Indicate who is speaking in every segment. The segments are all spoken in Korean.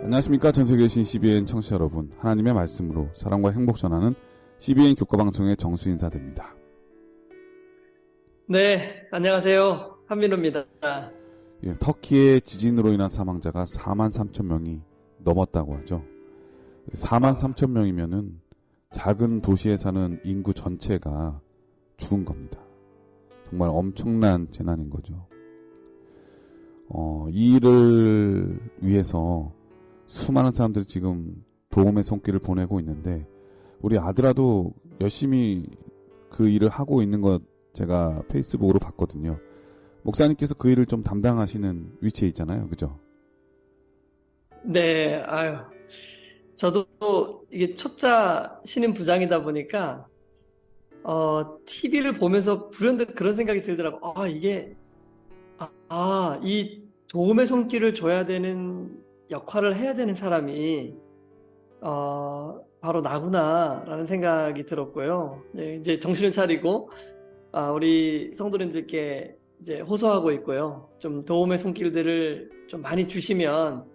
Speaker 1: 안녕하십니까. 전세계에 계신 CBN 청취자 여러분, 하나님의 말씀으로 사랑과 행복 전하는 CBN 교과방송의 정수 인사드립니다.
Speaker 2: 네, 안녕하세요. 한민호입니다.
Speaker 1: 예, 터키의 지진으로 인한 사망자가 4만 3천 명이 넘었다고 하죠. 4만 3천 명이면은 작은 도시에 사는 인구 전체가 죽은 겁니다. 정말 엄청난 재난인 거죠. 이 일을 위해서 수많은 사람들이 지금 도움의 손길을 보내고 있는데, 우리 아들아도 열심히 그 일을 하고 있는 것 제가 페이스북으로 봤거든요. 목사님께서 그 일을 좀 담당하시는 위치에 있잖아요. 그죠?
Speaker 2: 네, 저도 이게 초짜 신임 부장이다 보니까, TV를 보면서 불현듯 그런 생각이 들더라고. 이 도움의 손길을 줘야 되는 역할을 해야 되는 사람이, 바로 나구나라는 생각이 들었고요. 네, 이제 정신을 차리고, 우리 성도님들께 이제 호소하고 있고요. 좀 도움의 손길들을 좀 많이 주시면,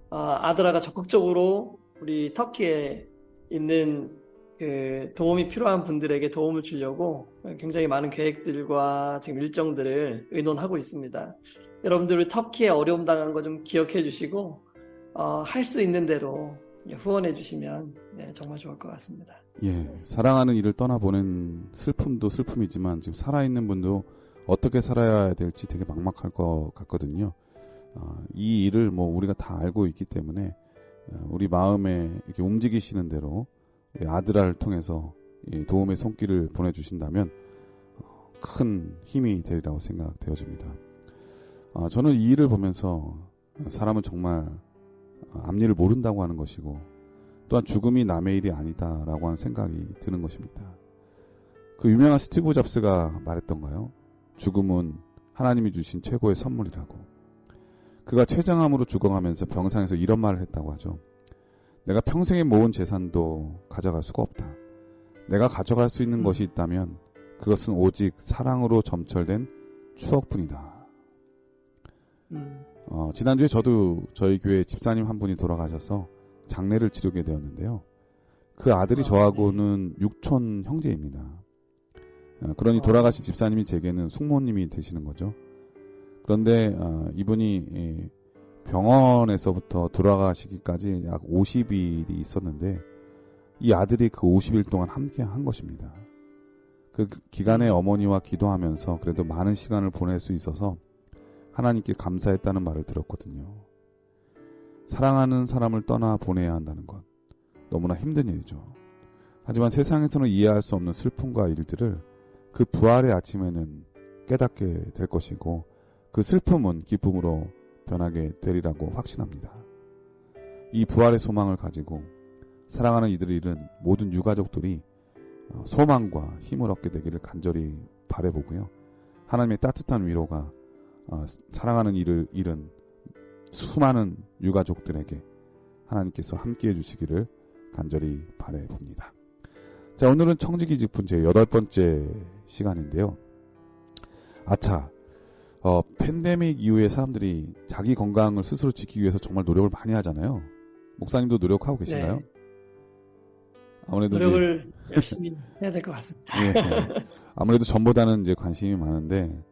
Speaker 2: 아드라가 적극적으로 우리 터키에 있는 그 도움이 필요한 분들에게 도움을 주려고 굉장히 많은 계획들과 지금 일정들을 의논하고 있습니다. 여러분들 우리 터키에 어려움 당한 거 좀 기억해 주시고, 할 수 있는 대로 후원해 주시면 정말 좋을 것 같습니다.
Speaker 1: 예, 사랑하는 일을 떠나보낸 슬픔도 슬픔이지만 지금 살아있는 분도 어떻게 살아야 될지 되게 막막할 것 같거든요. 이 일을 우리가 다 알고 있기 때문에 우리 마음에 이렇게 움직이시는 대로 아드라를 통해서 도움의 손길을 보내주신다면 큰 힘이 되리라고 생각되어집니다. 저는 이 일을 보면서 사람은 정말 앞일을 모른다고 하는 것이고, 또한 죽음이 남의 일이 아니다라고 하는 생각이 드는 것입니다. 그 유명한 스티브 잡스가 말했던가요? 죽음은 하나님이 주신 최고의 선물이라고. 그가 췌장암으로 죽어가면서 병상에서 이런 말을 했다고 하죠. 내가 평생에 모은 재산도 가져갈 수가 없다. 내가 가져갈 수 있는 것이 있다면 그것은 오직 사랑으로 점철된 추억뿐이다. 지난주에 저도 저희 교회 집사님 한 분이 돌아가셔서 장례를 치르게 되었는데요. 그 아들이 저하고는 육촌 형제입니다. 그러니 돌아가신 집사님이 제게는 숙모님이 되시는 거죠. 그런데 이분이 병원에서부터 돌아가시기까지 약 50일이 있었는데, 이 아들이 그 50일 동안 함께 한 것입니다. 그 기간에 어머니와 기도하면서 그래도 많은 시간을 보낼 수 있어서 하나님께 감사했다는 말을 들었거든요. 사랑하는 사람을 떠나 보내야 한다는 것, 너무나 힘든 일이죠. 하지만 세상에서는 이해할 수 없는 슬픔과 일들을 그 부활의 아침에는 깨닫게 될 것이고, 그 슬픔은 기쁨으로 변하게 되리라고 확신합니다. 이 부활의 소망을 가지고 사랑하는 이들을 잃은 모든 유가족들이 소망과 힘을 얻게 되기를 간절히 바라보고요. 하나님의 따뜻한 위로가 사랑하는 이를 잃은 수많은 유가족들에게 하나님께서 함께해 주시기를 간절히 바라봅니다. 자, 오늘은 청지기직분 제 8번째 시간인데요. 팬데믹 이후에 사람들이 자기 건강을 스스로 지키기 위해서 정말 노력을 많이 하잖아요. 목사님도 노력하고 계신가요?
Speaker 2: 네.
Speaker 1: 아무래도
Speaker 2: 노력을 열심히 해야 될 것 같습니다.
Speaker 1: 예, 아무래도 전보다는 이제 관심이 많은데,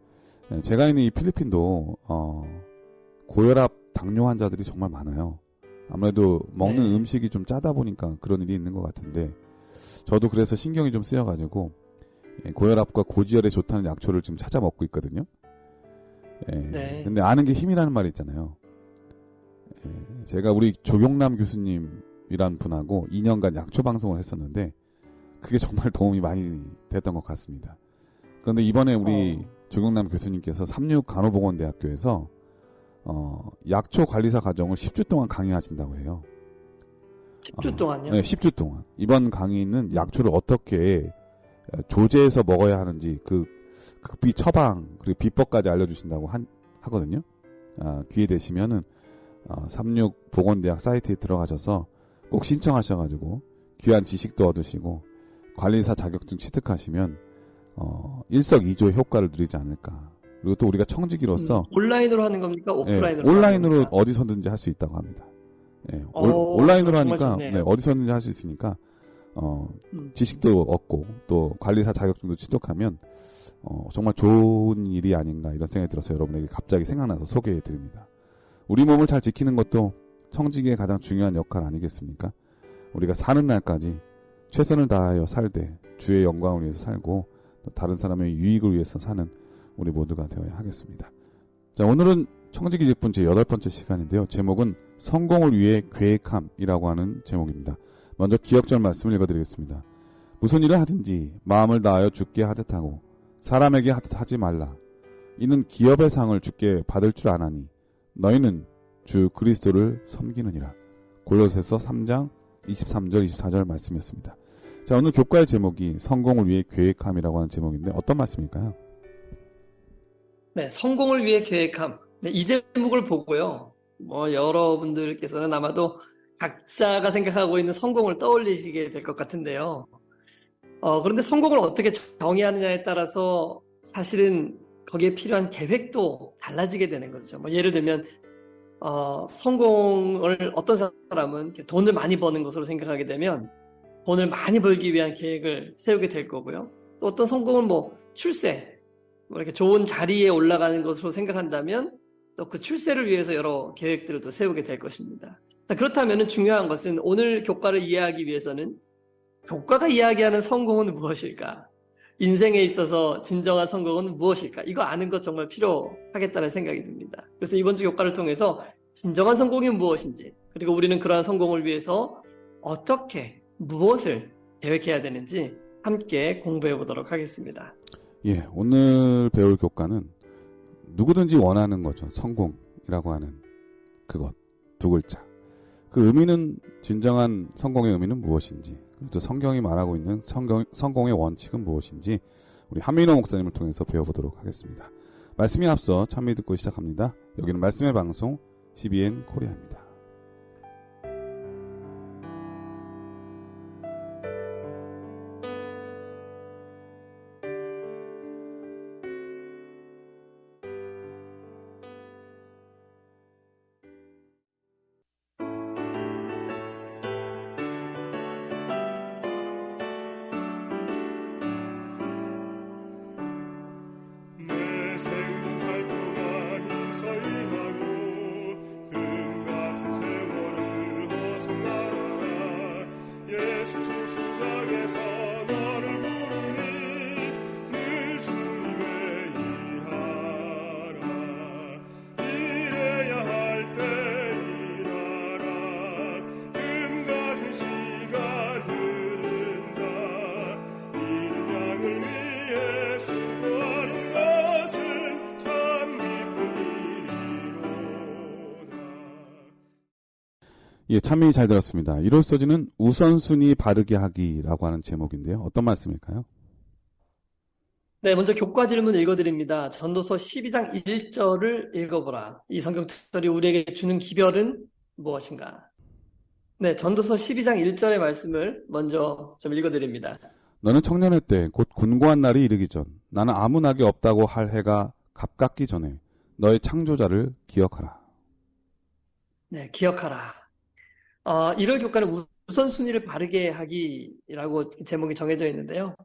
Speaker 1: 제가 있는 이 필리핀도 고혈압, 당뇨 환자들이 정말 많아요. 아무래도 먹는 음식이 좀 짜다 보니까 그런 일이 있는 것 같은데, 저도 그래서 신경이 좀 쓰여가지고 고혈압과 고지혈에 좋다는 약초를 지금 찾아 먹고 있거든요. 근데 아는 게 힘이라는 말이 있잖아요. 제가 우리 조경남 교수님이란 분하고 2년간 약초 방송을 했었는데, 그게 정말 도움이 많이 됐던 것 같습니다. 그런데 이번에 우리 조경남 교수님께서 삼육간호보건대학교에서 약초 관리사 과정을 10주 동안 강의하신다고 해요.
Speaker 2: 10주 동안요?
Speaker 1: 네, 10주 동안. 이번 강의는 약초를 어떻게 조제해서 먹어야 하는지, 그 극비 처방 그리고 비법까지 알려주신다고 하거든요. 기회 되시면은 삼육보건대학 사이트에 들어가셔서 꼭 신청하셔가지고 귀한 지식도 얻으시고 관리사 자격증 취득하시면 일석이조의 효과를 누리지 않을까. 그리고 또 우리가 청지기로서
Speaker 2: 온라인으로 하는 겁니까? 오프라인으로?
Speaker 1: 온라인으로 어디서든지 할 수 있다고 합니다. 예, 온라인으로
Speaker 2: 정말
Speaker 1: 하니까
Speaker 2: 좋네요.
Speaker 1: 네, 어디서든지 할 수 있으니까
Speaker 2: 음.
Speaker 1: 지식도 얻고 또 관리사 자격증도 취득하면 정말 좋은 일이 아닌가 이런 생각이 들어서 여러분에게 갑자기 생각나서 소개해 드립니다. 우리 몸을 잘 지키는 것도 청지기의 가장 중요한 역할 아니겠습니까? 우리가 사는 날까지 최선을 다하여 살되 주의 영광을 위해서 살고 또 다른 사람의 유익을 위해서 사는 우리 모두가 되어야 하겠습니다. 자, 오늘은 청지기 직분 제8번째 시간인데요. 제목은 성공을 위해 계획함이라고 하는 제목입니다. 먼저 기억절 말씀을 읽어드리겠습니다. 무슨 일을 하든지 마음을 다하여 주께 하듯 하고 사람에게 하듯 하지 말라. 이는 기업의 상을 주께 받을 줄 아나니 너희는 주 그리스도를 섬기느니라. 골로새서 3장 23절 24절 말씀이었습니다. 자, 오늘 교과의 제목이 성공을 위해 계획함이라고 하는 제목인데 어떤 말씀일까요?
Speaker 2: 네, 성공을 위해 계획함. 네, 이 제목을 보고요. 여러분들께서는 아마도 각자가 생각하고 있는 성공을 떠올리시게 될 것 같은데요. 그런데 성공을 어떻게 정의하느냐에 따라서 사실은 거기에 필요한 계획도 달라지게 되는 거죠. 예를 들면, 성공을 어떤 사람은 돈을 많이 버는 것으로 생각하게 되면 돈을 많이 벌기 위한 계획을 세우게 될 거고요. 또 어떤 성공은 출세, 이렇게 좋은 자리에 올라가는 것으로 생각한다면 또 그 출세를 위해서 여러 계획들을 또 세우게 될 것입니다. 자, 그렇다면 중요한 것은 오늘 교과를 이해하기 위해서는 교과가 이야기하는 성공은 무엇일까? 인생에 있어서 진정한 성공은 무엇일까? 이거 아는 것 정말 필요하겠다는 생각이 듭니다. 그래서 이번 주 교과를 통해서 진정한 성공이 무엇인지, 그리고 우리는 그러한 성공을 위해서 어떻게, 무엇을 계획해야 되는지 함께 공부해 보도록 하겠습니다.
Speaker 1: 예, 오늘 배울 교과는 누구든지 원하는 거죠. 성공이라고 하는 그것, 두 글자. 그 의미는, 진정한 성공의 의미는 무엇인지, 그리고 또 성경이 말하고 있는 성공의 원칙은 무엇인지 우리 한민호 목사님을 통해서 배워보도록 하겠습니다. 말씀이 앞서 찬미 듣고 시작합니다. 여기는 말씀의 방송 CBN 코리아입니다.
Speaker 3: 내 생전 살 동안 힘써 일하고 금 같은 세월을 허송하라. 예수 주소장에서 너를 부르니 늘 주님의 일하라. 일해야 할 때 일하라. 금 같은 시간 흐른다. 이는 양을 위해 수고하는 것은 참 기쁜 일이로다.
Speaker 1: 예, 찬미 잘 들었습니다. 이로써지는 우선순위 바르게 하기라고 하는 제목인데요. 어떤 말씀일까요?
Speaker 2: 네, 먼저 교과 질문 읽어드립니다. 전도서 12장 1절을 읽어보라. 이 성경절이 우리에게 주는 기별은 무엇인가? 네, 전도서 12장 1절의 말씀을 먼저 좀 읽어드립니다.
Speaker 1: 너는 청년의 때 곧 곤고한 날이 이르기 전 나는 아무 낙이 없다고 할 해가 가깝기 전에 너의 창조자를 기억하라.
Speaker 2: 네, 기억하라. 1월 교과는 우선순위를 바르게 하기라고 제목이 정해져 있는데요.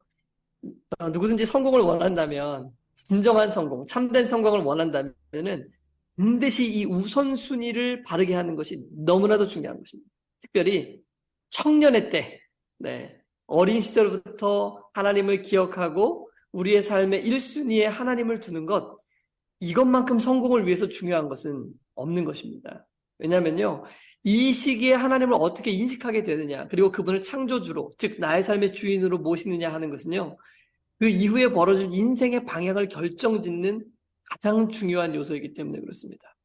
Speaker 2: 누구든지 성공을 원한다면, 진정한 성공, 참된 성공을 원한다면은 반드시 이 우선순위를 바르게 하는 것이 너무나도 중요한 것입니다. 특별히 청년의 때, 네, 어린 시절부터 하나님을 기억하고 우리의 삶의 1순위에 하나님을 두는 것, 이것만큼 성공을 위해서 중요한 것은 없는 것입니다. 왜냐하면요, 이 시기에 하나님을 어떻게 인식하게 되느냐, 그리고 그분을 창조주로, 즉 나의 삶의 주인으로 모시느냐 하는 것은요, 그 이후에 벌어질 인생의 방향을 결정짓는 가장 중요한 요소이기 때문에 그렇습니다.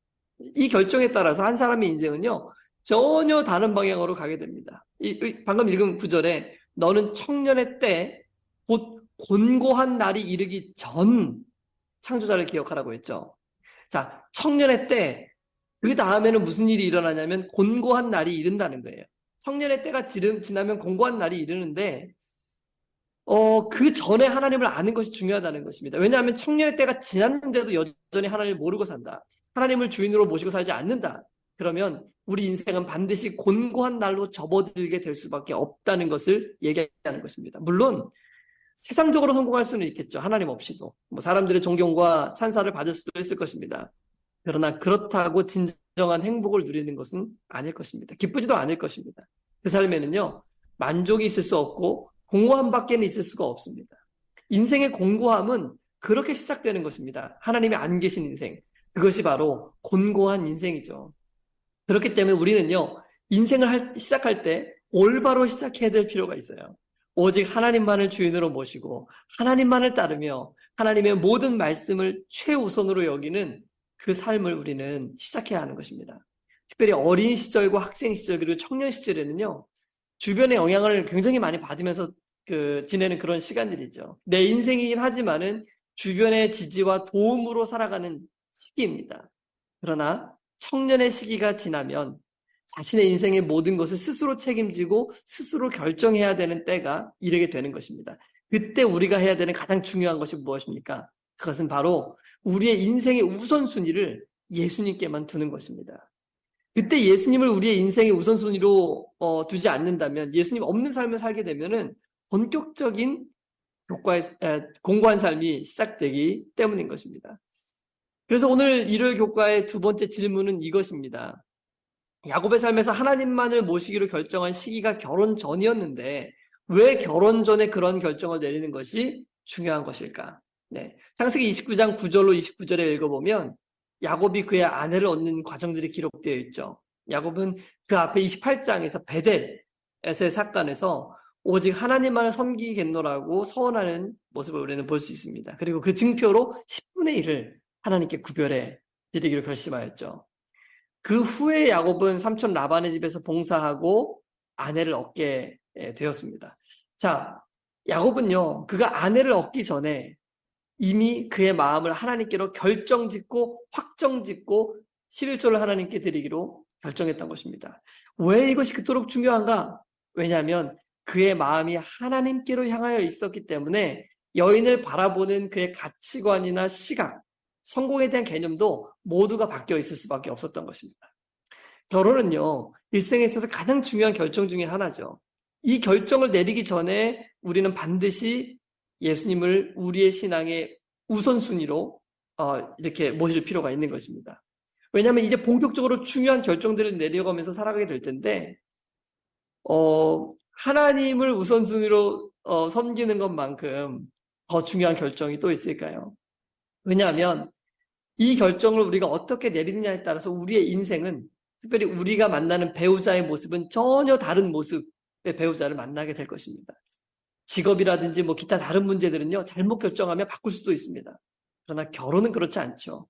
Speaker 2: 이 결정에 따라서 한 사람의 인생은요, 전혀 다른 방향으로 가게 됩니다. 방금 읽은 구절에 너는 청년의 때 곧 곤고한 날이 이르기 전 창조자를 기억하라고 했죠. 자, 청년의 때, 그 다음에는 무슨 일이 일어나냐면 곤고한 날이 이른다는 거예요. 청년의 때가 지나면 곤고한 날이 이르는데 그 전에 하나님을 아는 것이 중요하다는 것입니다. 왜냐하면 청년의 때가 지났는데도 여전히 하나님을 모르고 산다. 하나님을 주인으로 모시고 살지 않는다. 그러면 우리 인생은 반드시 곤고한 날로 접어들게 될 수밖에 없다는 것을 얘기하는 것입니다. 물론 세상적으로 성공할 수는 있겠죠. 하나님 없이도. 뭐 사람들의 존경과 찬사를 받을 수도 있을 것입니다. 그러나 그렇다고 진정한 행복을 누리는 것은 아닐 것입니다. 기쁘지도 않을 것입니다. 그 삶에는요, 만족이 있을 수 없고 공허함밖에는 있을 수가 없습니다. 인생의 공고함은 그렇게 시작되는 것입니다. 하나님이 안 계신 인생. 그것이 바로 곤고한 인생이죠. 그렇기 때문에 우리는요, 인생을 시작할 때 올바로 시작해야 될 필요가 있어요. 오직 하나님만을 주인으로 모시고 하나님만을 따르며 하나님의 모든 말씀을 최우선으로 여기는 그 삶을 우리는 시작해야 하는 것입니다. 특별히 어린 시절과 학생 시절 그리고 청년 시절에는요, 주변의 영향을 굉장히 많이 받으면서 지내는 그런 시간들이죠. 내 인생이긴 하지만은 주변의 지지와 도움으로 살아가는 시기입니다. 그러나 청년의 시기가 지나면 자신의 인생의 모든 것을 스스로 책임지고 스스로 결정해야 되는 때가 이르게 되는 것입니다. 그때 우리가 해야 되는 가장 중요한 것이 무엇입니까? 그것은 바로 우리의 인생의 우선순위를 예수님께만 두는 것입니다. 그때 예수님을 우리의 인생의 우선순위로 두지 않는다면, 예수님 없는 삶을 살게 되면은 본격적인 공고한 삶이 시작되기 때문인 것입니다. 그래서 오늘 일요일 교과의 두 번째 질문은 이것입니다. 야곱의 삶에서 하나님만을 모시기로 결정한 시기가 결혼 전이었는데 왜 결혼 전에 그런 결정을 내리는 것이 중요한 것일까? 네. 창세기 29장 9절로 29절에 읽어보면 야곱이 그의 아내를 얻는 과정들이 기록되어 있죠. 야곱은 그 앞에 28장에서 베델에서의 사건에서 오직 하나님만을 섬기겠노라고 서원하는 모습을 우리는 볼 수 있습니다. 그리고 그 증표로 10분의 1을 하나님께 구별해 드리기로 결심하였죠. 그 후에 야곱은 삼촌 라반의 집에서 봉사하고 아내를 얻게 되었습니다. 자, 야곱은요, 그가 아내를 얻기 전에 이미 그의 마음을 하나님께로 결정짓고 확정짓고 11조를 하나님께 드리기로 결정했던 것입니다. 왜 이것이 그토록 중요한가? 왜냐하면 그의 마음이 하나님께로 향하여 있었기 때문에 여인을 바라보는 그의 가치관이나 시각, 성공에 대한 개념도 모두가 바뀌어 있을 수밖에 없었던 것입니다. 결혼은요, 일생에 있어서 가장 중요한 결정 중에 하나죠. 이 결정을 내리기 전에 우리는 반드시 예수님을 우리의 신앙의 우선순위로 이렇게 모실 필요가 있는 것입니다. 왜냐하면 이제 본격적으로 중요한 결정들을 내려가면서 살아가게 될 텐데 하나님을 우선순위로 섬기는 것만큼 더 중요한 결정이 또 있을까요? 왜냐하면 이 결정을 우리가 어떻게 내리느냐에 따라서 우리의 인생은, 특별히 우리가 만나는 배우자의 모습은 전혀 다른 모습의 배우자를 만나게 될 것입니다. 직업이라든지 뭐 기타 다른 문제들은요, 잘못 결정하면 바꿀 수도 있습니다. 그러나 결혼은 그렇지 않죠.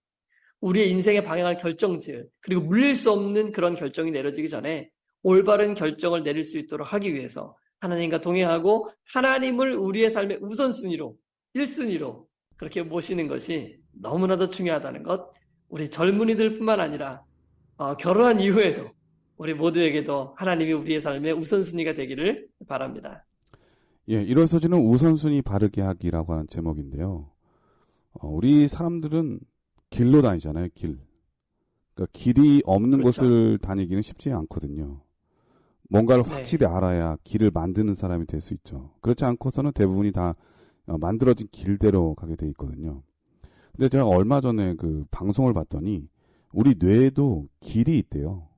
Speaker 2: 우리의 인생의 방향을 결정질, 그리고 물릴 수 없는 그런 결정이 내려지기 전에 올바른 결정을 내릴 수 있도록 하기 위해서 하나님과 동행하고 하나님을 우리의 삶의 우선순위로, 1순위로 그렇게 모시는 것이 너무나도 중요하다는 것, 우리 젊은이들뿐만 아니라 결혼한 이후에도 우리 모두에게도 하나님이 우리의 삶의 우선순위가 되기를 바랍니다.
Speaker 1: 예, 일어서지는 우선순위 바르게 하기라고 하는 제목인데요. 우리 사람들은 길로 다니잖아요, 길. 그러니까 길이 없는
Speaker 2: 그렇죠.
Speaker 1: 곳을 다니기는 쉽지 않거든요. 뭔가를
Speaker 2: 네.
Speaker 1: 확실히 알아야 길을 만드는 사람이 될 수 있죠. 그렇지 않고서는 대부분이 다 만들어진 길대로 가게 돼 있거든요. 근데 제가 얼마 전에 그 방송을 봤더니 우리 뇌에도 길이 있대요.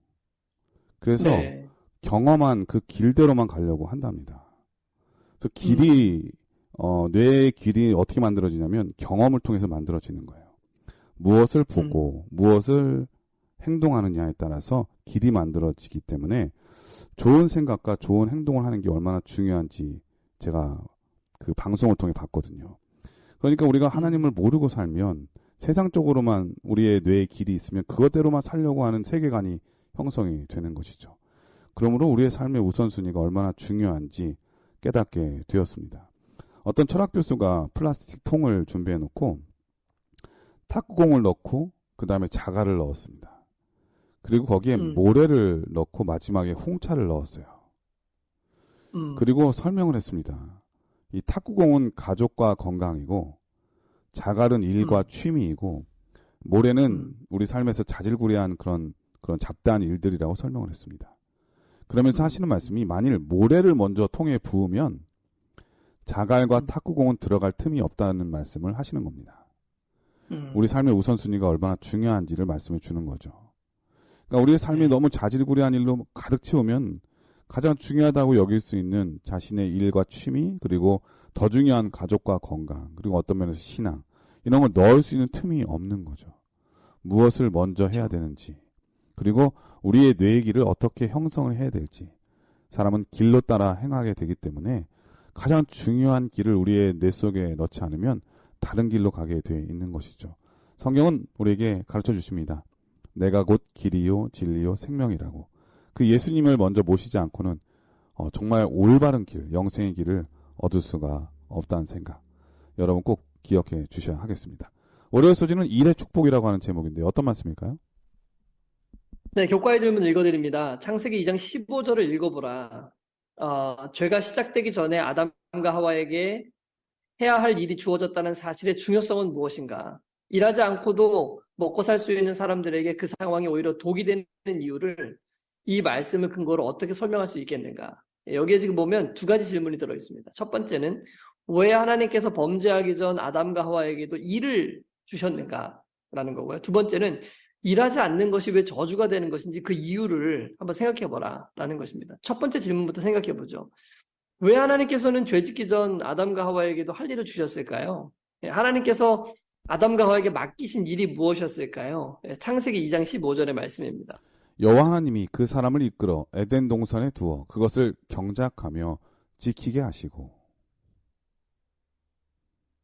Speaker 1: 그래서
Speaker 2: 네.
Speaker 1: 경험한 그 길대로만 가려고 한답니다. 그래서 길이 뇌의 길이 어떻게 만들어지냐면 경험을 통해서 만들어지는 거예요. 무엇을 보고 무엇을 행동하느냐에 따라서 길이 만들어지기 때문에 좋은 생각과 좋은 행동을 하는 게 얼마나 중요한지 제가 그 방송을 통해 봤거든요. 그러니까 우리가 하나님을 모르고 살면 세상적으로만 우리의 뇌에 길이 있으면 그것대로만 살려고 하는 세계관이 형성이 되는 것이죠. 그러므로 우리의 삶의 우선순위가 얼마나 중요한지 깨닫게 되었습니다. 어떤 철학 교수가 플라스틱 통을 준비해 놓고 탁구공을 넣고 그 다음에 자갈을 넣었습니다. 그리고 거기에 모래를 넣고 마지막에 홍차를 넣었어요. 그리고 설명을 했습니다. 이 탁구공은 가족과 건강이고 자갈은 일과 취미이고 모래는 우리 삶에서 자질구레한 그런 그런 잡다한 일들이라고 설명을 했습니다. 그러면서 하시는 말씀이 만일 모래를 먼저 통에 부으면 자갈과 탁구공은 들어갈 틈이 없다는 말씀을 하시는 겁니다. 우리 삶의 우선순위가 얼마나 중요한지를 말씀해 주는 거죠. 그러니까 우리의 삶이 너무 자질구레한 일로 가득 채우면 가장 중요하다고 여길 수 있는 자신의 일과 취미, 그리고 더 중요한 가족과 건강, 그리고 어떤 면에서 신앙, 이런 걸 넣을 수 있는 틈이 없는 거죠. 무엇을 먼저 해야 되는지, 그리고 우리의 뇌의 길을 어떻게 형성을 해야 될지, 사람은 길로 따라 행하게 되기 때문에 가장 중요한 길을 우리의 뇌 속에 넣지 않으면 다른 길로 가게 돼 있는 것이죠. 성경은 우리에게 가르쳐 주십니다. 내가 곧 길이요 진리요 생명이라고. 그 예수님을 먼저 모시지 않고는 정말 올바른 길, 영생의 길을 얻을 수가 없다는 생각, 여러분 꼭 기억해 주셔야 하겠습니다. 월요일 소지는 일의 축복이라고 하는 제목인데 어떤 말씀일까요?
Speaker 2: 네, 교과의 질문 읽어드립니다. 창세기 2장 15절을 읽어보라. 죄가 시작되기 전에 아담과 하와에게 해야 할 일이 주어졌다는 사실의 중요성은 무엇인가? 일하지 않고도 먹고 살 수 있는 사람들에게 그 상황이 오히려 독이 되는 이유를 이 말씀을 근거로 어떻게 설명할 수 있겠는가? 여기에 지금 보면 두 가지 질문이 들어 있습니다. 첫 번째는 왜 하나님께서 범죄하기 전 아담과 하와에게도 일을 주셨는가라는 거고요. 두 번째는 일하지 않는 것이 왜 저주가 되는 것인지 그 이유를 한번 생각해보라 라는 것입니다. 첫 번째 질문부터 생각해보죠. 왜 하나님께서는 죄 짓기 전 아담과 하와에게도 할 일을 주셨을까요? 하나님께서 아담과 하와에게 맡기신 일이 무엇이었을까요? 창세기 2장 15절의 말씀입니다.
Speaker 1: 여호와 하나님이 그 사람을 이끌어 에덴 동산에 두어 그것을 경작하며 지키게 하시고.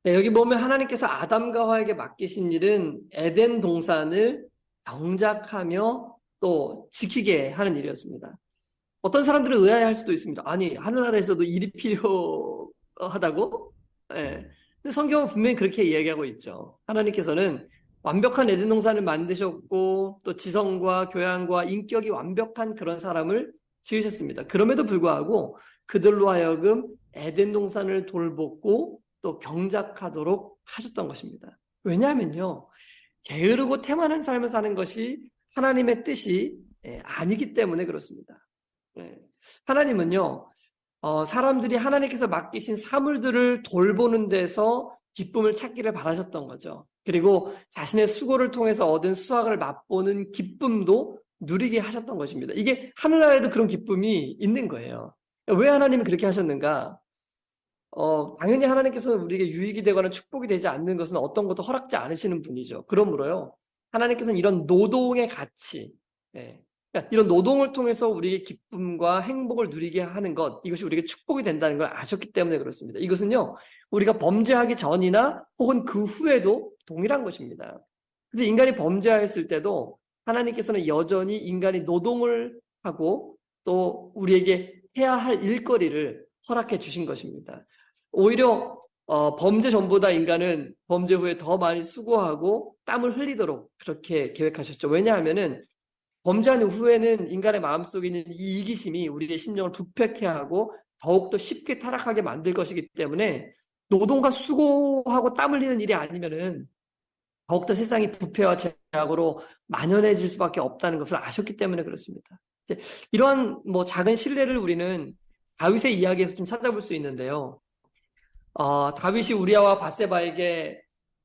Speaker 2: 네, 여기 보면 하나님께서 아담과 하와에게 맡기신 일은 에덴 동산을 경작하며 또 지키게 하는 일이었습니다. 어떤 사람들은 의아해할 수도 있습니다. 아니, 하늘나라에서도 일이 필요하다고? 네. 근데 성경은 분명히 그렇게 이야기하고 있죠. 하나님께서는 완벽한 에덴 동산을 만드셨고 또 지성과 교양과 인격이 완벽한 그런 사람을 지으셨습니다. 그럼에도 불구하고 그들로 하여금 에덴 동산을 돌보고 또 경작하도록 하셨던 것입니다. 왜냐하면요, 게으르고 태만한 삶을 사는 것이 하나님의 뜻이 아니기 때문에 그렇습니다. 하나님은요, 사람들이 하나님께서 맡기신 사물들을 돌보는 데서 기쁨을 찾기를 바라셨던 거죠. 그리고 자신의 수고를 통해서 얻은 수확을 맛보는 기쁨도 누리게 하셨던 것입니다. 이게 하늘나라에도 그런 기쁨이 있는 거예요. 왜 하나님이 그렇게 하셨는가? 당연히 하나님께서는 우리에게 유익이 되거나 축복이 되지 않는 것은 어떤 것도 허락지 않으시는 분이죠. 그러므로요, 하나님께서는 이런 노동의 가치, 그러니까 이런 노동을 통해서 우리의 기쁨과 행복을 누리게 하는 것, 이것이 우리에게 축복이 된다는 걸 아셨기 때문에 그렇습니다. 이것은요, 우리가 범죄하기 전이나 혹은 그 후에도 동일한 것입니다. 그래서 인간이 범죄하였을 때도 하나님께서는 여전히 인간이 노동을 하고 또 우리에게 해야 할 일거리를 허락해 주신 것입니다. 오히려 범죄 전보다 인간은 범죄 후에 더 많이 수고하고 땀을 흘리도록 그렇게 계획하셨죠. 왜냐하면은 범죄한 후에는 인간의 마음속에 있는 이 이기심이 우리의 심령을 부패케 하고 더욱더 쉽게 타락하게 만들 것이기 때문에 노동과 수고하고 땀 흘리는 일이 아니면은 더욱더 세상이 부패와 죄악으로 만연해질 수밖에 없다는 것을 아셨기 때문에 그렇습니다. 이러한 작은 신뢰를 우리는 다윗의 이야기에서 좀 찾아볼 수 있는데요. 다윗이 우리아와 밧세바에게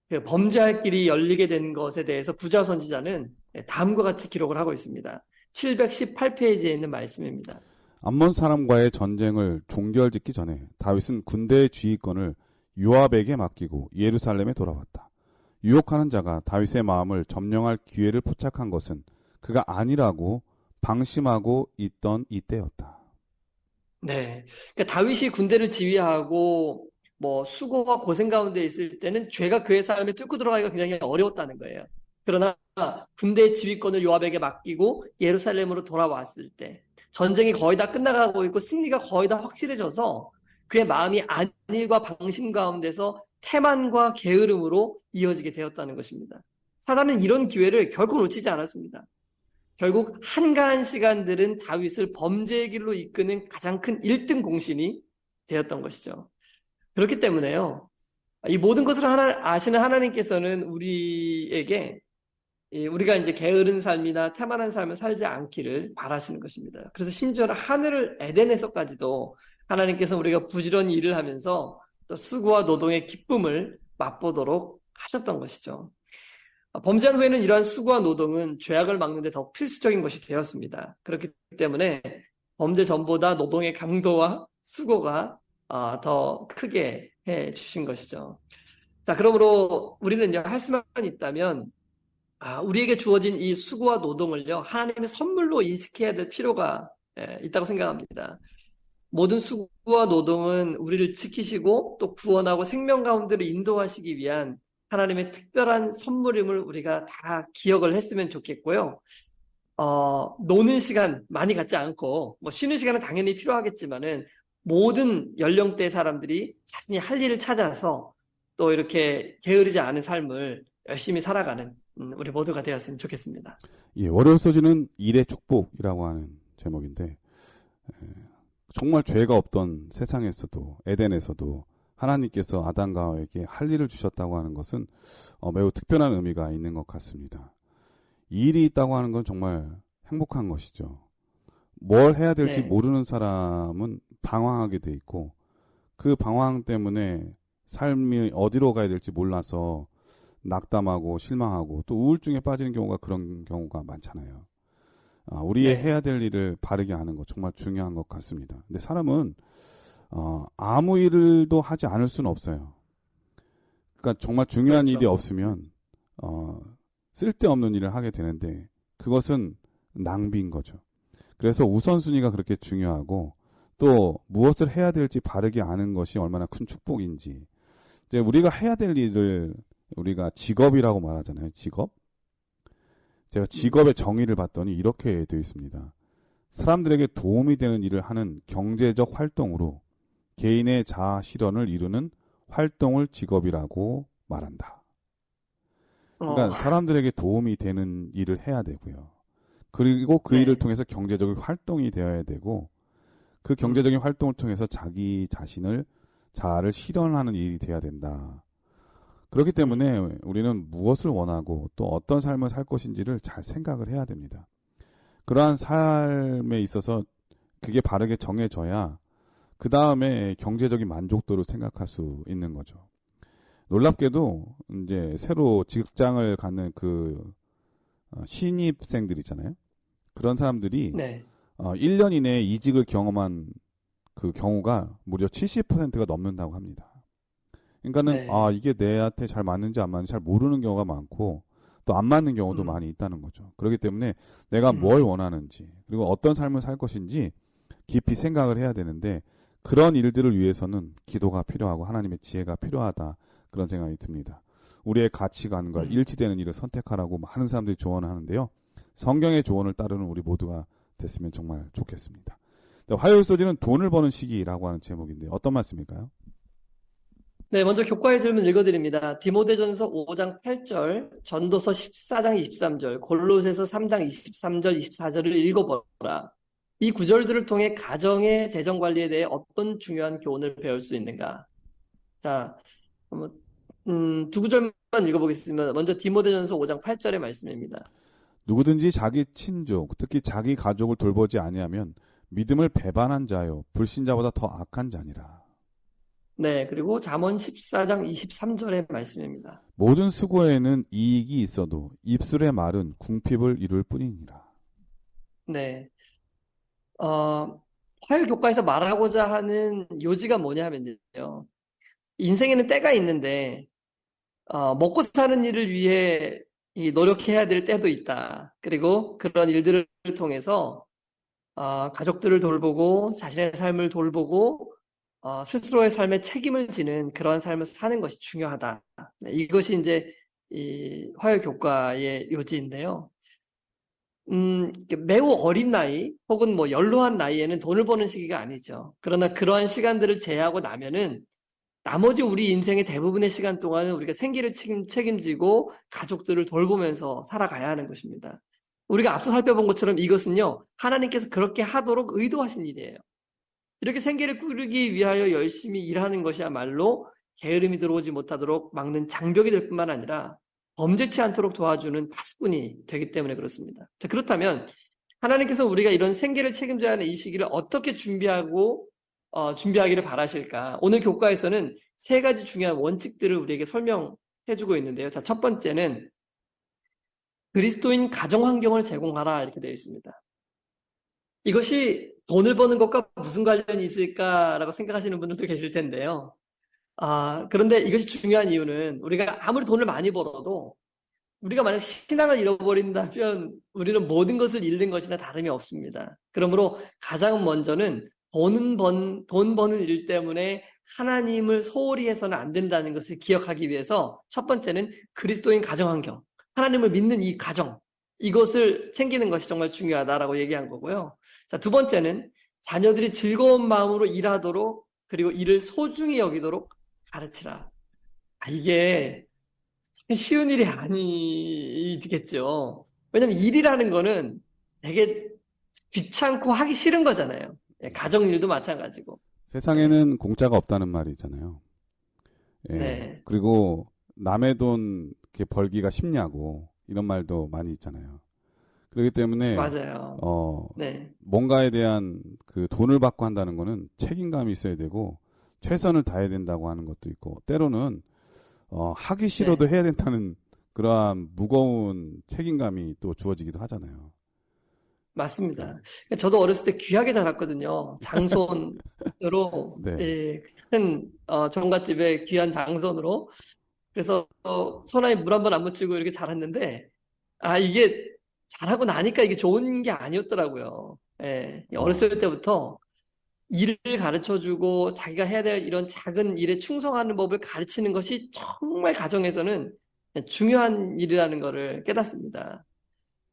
Speaker 2: 그 범죄할 길이 열리게 된 것에 대해서 구자 선지자는 다음과 같이 기록을 하고 있습니다. 718페이지에 있는 말씀입니다.
Speaker 1: 암몬 사람과의 전쟁을 종결짓기 전에 다윗은 군대의 지휘권을 요압에게 맡기고 예루살렘에 돌아왔다. 유혹하는 자가 다윗의 마음을 점령할 기회를 포착한 것은 그가 아니라고 방심하고 있던 이때였다.
Speaker 2: 네, 그러니까 다윗이 군대를 지휘하고 수고와 고생 가운데 있을 때는 죄가 그의 삶에 뚫고 들어가기가 굉장히 어려웠다는 거예요. 그러나 군대의 지휘권을 요압에게 맡기고 예루살렘으로 돌아왔을 때 전쟁이 거의 다 끝나가고 있고 승리가 거의 다 확실해져서 그의 마음이 안일과 방심 가운데서 태만과 게으름으로 이어지게 되었다는 것입니다. 사단은 이런 기회를 결코 놓치지 않았습니다. 결국 한가한 시간들은 다윗을 범죄의 길로 이끄는 가장 큰 1등 공신이 되었던 것이죠. 그렇기 때문에요, 이 모든 것을 아시는 하나님께서는 우리에게 우리가 이제 게으른 삶이나 태만한 삶을 살지 않기를 바라시는 것입니다. 그래서 심지어는 하늘을 에덴에서까지도 하나님께서 우리가 부지런히 일을 하면서 또 수고와 노동의 기쁨을 맛보도록 하셨던 것이죠. 범죄한 후에는 이러한 수고와 노동은 죄악을 막는 데 더 필수적인 것이 되었습니다. 그렇기 때문에 범죄 전보다 노동의 강도와 수고가 더 크게 해 주신 것이죠. 자, 그러므로 우리는요, 할 수만 있다면 우리에게 주어진 이 수고와 노동을요, 하나님의 선물로 인식해야 될 필요가 있다고 생각합니다. 모든 수고와 노동은 우리를 지키시고 또 구원하고 생명 가운데로 인도하시기 위한 하나님의 특별한 선물임을 우리가 다 기억을 했으면 좋겠고요. 노는 시간 많이 갖지 않고, 뭐 쉬는 시간은 당연히 필요하겠지만은 모든 연령대 사람들이 자신이 할 일을 찾아서 또 이렇게 게으르지 않은 삶을 열심히 살아가는 우리 모두가 되었으면 좋겠습니다.
Speaker 1: 예, 월요일 소지는 일의 축복이라고 하는 제목인데, 정말 죄가 없던 세상에서도, 에덴에서도 하나님께서 아담과 하와에게 할 일을 주셨다고 하는 것은 매우 특별한 의미가 있는 것 같습니다. 이 일이 있다고 하는 건 정말 행복한 것이죠. 뭘 해야 될지
Speaker 2: 네.
Speaker 1: 모르는 사람은 방황하게 돼 있고, 그 방황 때문에 삶이 어디로 가야 될지 몰라서 낙담하고 실망하고 또 우울증에 빠지는 경우가 그런 경우가 많잖아요. 우리의
Speaker 2: 네.
Speaker 1: 해야 될 일을 바르게 하는 것 정말 중요한 것 같습니다. 근데 사람은 아무 일도 하지 않을 수는 없어요. 그러니까 정말 중요한
Speaker 2: 그렇죠.
Speaker 1: 일이 없으면 쓸데없는 일을 하게 되는데 그것은 낭비인 거죠. 그래서 우선순위가 그렇게 중요하고 또 무엇을 해야 될지 바르게 아는 것이 얼마나 큰 축복인지, 이제 우리가 해야 될 일을 우리가 직업이라고 말하잖아요. 직업. 제가 직업의 정의를 봤더니 이렇게 되어 있습니다. 사람들에게 도움이 되는 일을 하는 경제적 활동으로 개인의 자아 실현을 이루는 활동을 직업이라고 말한다. 그러니까 사람들에게 도움이 되는 일을 해야 되고요. 그리고 그
Speaker 2: 네.
Speaker 1: 일을 통해서 경제적인 활동이 되어야 되고, 그 경제적인 활동을 통해서 자기 자신을, 자아를 실현하는 일이 돼야 된다. 그렇기 때문에 우리는 무엇을 원하고 또 어떤 삶을 살 것인지를 잘 생각을 해야 됩니다. 그러한 삶에 있어서 그게 바르게 정해져야 그 다음에 경제적인 만족도를 생각할 수 있는 거죠. 놀랍게도 이제 새로 직장을 갖는 그 신입생들 있잖아요. 그런 사람들이
Speaker 2: 네.
Speaker 1: 1년 이내에 이직을 경험한 그 경우가 무려 70%가 넘는다고 합니다. 그러니까는
Speaker 2: 네.
Speaker 1: 이게 내한테 잘 맞는지 안 맞는지 잘 모르는 경우가 많고 또 안 맞는 경우도 많이 있다는 거죠. 그렇기 때문에 내가 뭘 원하는지 그리고 어떤 삶을 살 것인지 깊이 생각을 해야 되는데, 그런 일들을 위해서는 기도가 필요하고 하나님의 지혜가 필요하다, 그런 생각이 듭니다. 우리의 가치관과 일치되는 일을 선택하라고 많은 사람들이 조언을 하는데요. 성경의 조언을 따르는 우리 모두가 됐으면 정말 좋겠습니다. 자, 화요일 소지는 돈을 버는 시기라고 하는 제목인데 어떤 말씀일까요?
Speaker 2: 네, 먼저 교과의 질문 읽어드립니다. 디모데전서 5장 8절, 전도서 14장 23절, 골로새서 3장 23절, 24절을 읽어보라. 이 구절들을 통해 가정의 재정 관리에 대해 어떤 중요한 교훈을 배울 수 있는가? 자, 두 구절만 읽어보겠습니다. 먼저 디모데전서 5장 8절의 말씀입니다.
Speaker 1: 누구든지 자기 친족, 특히 자기 가족을 돌보지 아니하면 믿음을 배반한 자요 불신자보다 더 악한 자니라.
Speaker 2: 네, 그리고 잠언 14장 23절의 말씀입니다.
Speaker 1: 모든 수고에는 이익이 있어도 입술의 말은 궁핍을 이룰 뿐이니라.
Speaker 2: 네, 화요일 교과에서 말하고자 하는 요지가 뭐냐 하면요. 인생에는 때가 있는데, 먹고 사는 일을 위해 노력해야 될 때도 있다. 그리고 그런 일들을 통해서 가족들을 돌보고 자신의 삶을 돌보고 스스로의 삶에 책임을 지는 그런 삶을 사는 것이 중요하다. 네, 이것이 이제 이 화요 교과의 요지인데요. 매우 어린 나이 혹은 뭐 연로한 나이에는 돈을 버는 시기가 아니죠. 그러나 그러한 시간들을 제외하고 나면은 나머지 우리 인생의 대부분의 시간 동안은 우리가 생계를 책임지고 가족들을 돌보면서 살아가야 하는 것입니다. 우리가 앞서 살펴본 것처럼 이것은요, 하나님께서 그렇게 하도록 의도하신 일이에요. 이렇게 생계를 꾸리기 위하여 열심히 일하는 것이야말로 게으름이 들어오지 못하도록 막는 장벽이 될 뿐만 아니라 범죄치 않도록 도와주는 파수꾼이 되기 때문에 그렇습니다. 자, 그렇다면 하나님께서 우리가 이런 생계를 책임져야 하는 이 시기를 어떻게 준비하기를 바라실까? 오늘 교과에서는 세 가지 중요한 원칙들을 우리에게 설명해주고 있는데요. 자, 첫 번째는 그리스도인 가정 환경을 제공하라 이렇게 되어 있습니다. 이것이 돈을 버는 것과 무슨 관련이 있을까라고 생각하시는 분들도 계실 텐데요. 그런데 이것이 중요한 이유는 우리가 아무리 돈을 많이 벌어도 우리가 만약 신앙을 잃어버린다면 우리는 모든 것을 잃는 것이나 다름이 없습니다. 그러므로 가장 먼저는 돈 버는 일 때문에 하나님을 소홀히 해서는 안 된다는 것을 기억하기 위해서 첫 번째는 그리스도인 가정 환경, 하나님을 믿는 이 가정, 이것을 챙기는 것이 정말 중요하다라고 얘기한 거고요. 자, 두 번째는 자녀들이 즐거운 마음으로 일하도록 그리고 일을 소중히 여기도록 가르치라. 이게 참 쉬운 일이 아니겠죠. 왜냐면 일이라는 거는 되게 귀찮고 하기 싫은 거잖아요. 가정일도 마찬가지고.
Speaker 1: 세상에는 공짜가 없다는 말이 있잖아요. 예.
Speaker 2: 네.
Speaker 1: 그리고 남의 돈 이렇게 벌기가 쉽냐고 이런 말도 많이 있잖아요. 그렇기 때문에
Speaker 2: 맞아요. 네.
Speaker 1: 뭔가에 대한 그 돈을 받고 한다는 거는 책임감이 있어야 되고 최선을 다해야 된다고 하는 것도 있고 때로는 하기 싫어도 해야 된다는 그러한 무거운 책임감이 또 주어지기도 하잖아요.
Speaker 2: 맞습니다. 저도 어렸을 때 귀하게 자랐거든요. 장손으로,
Speaker 1: 네.
Speaker 2: 예, 큰 종갓집의 귀한 장손으로. 그래서 손안에 물 한 번 안 묻히고 이렇게 자랐는데, 이게 자라고 나니까 이게 좋은 게 아니었더라고요. 예, 어렸을 때부터 일을 가르쳐주고 자기가 해야 될 이런 작은 일에 충성하는 법을 가르치는 것이 정말 가정에서는 중요한 일이라는 것을 깨닫습니다.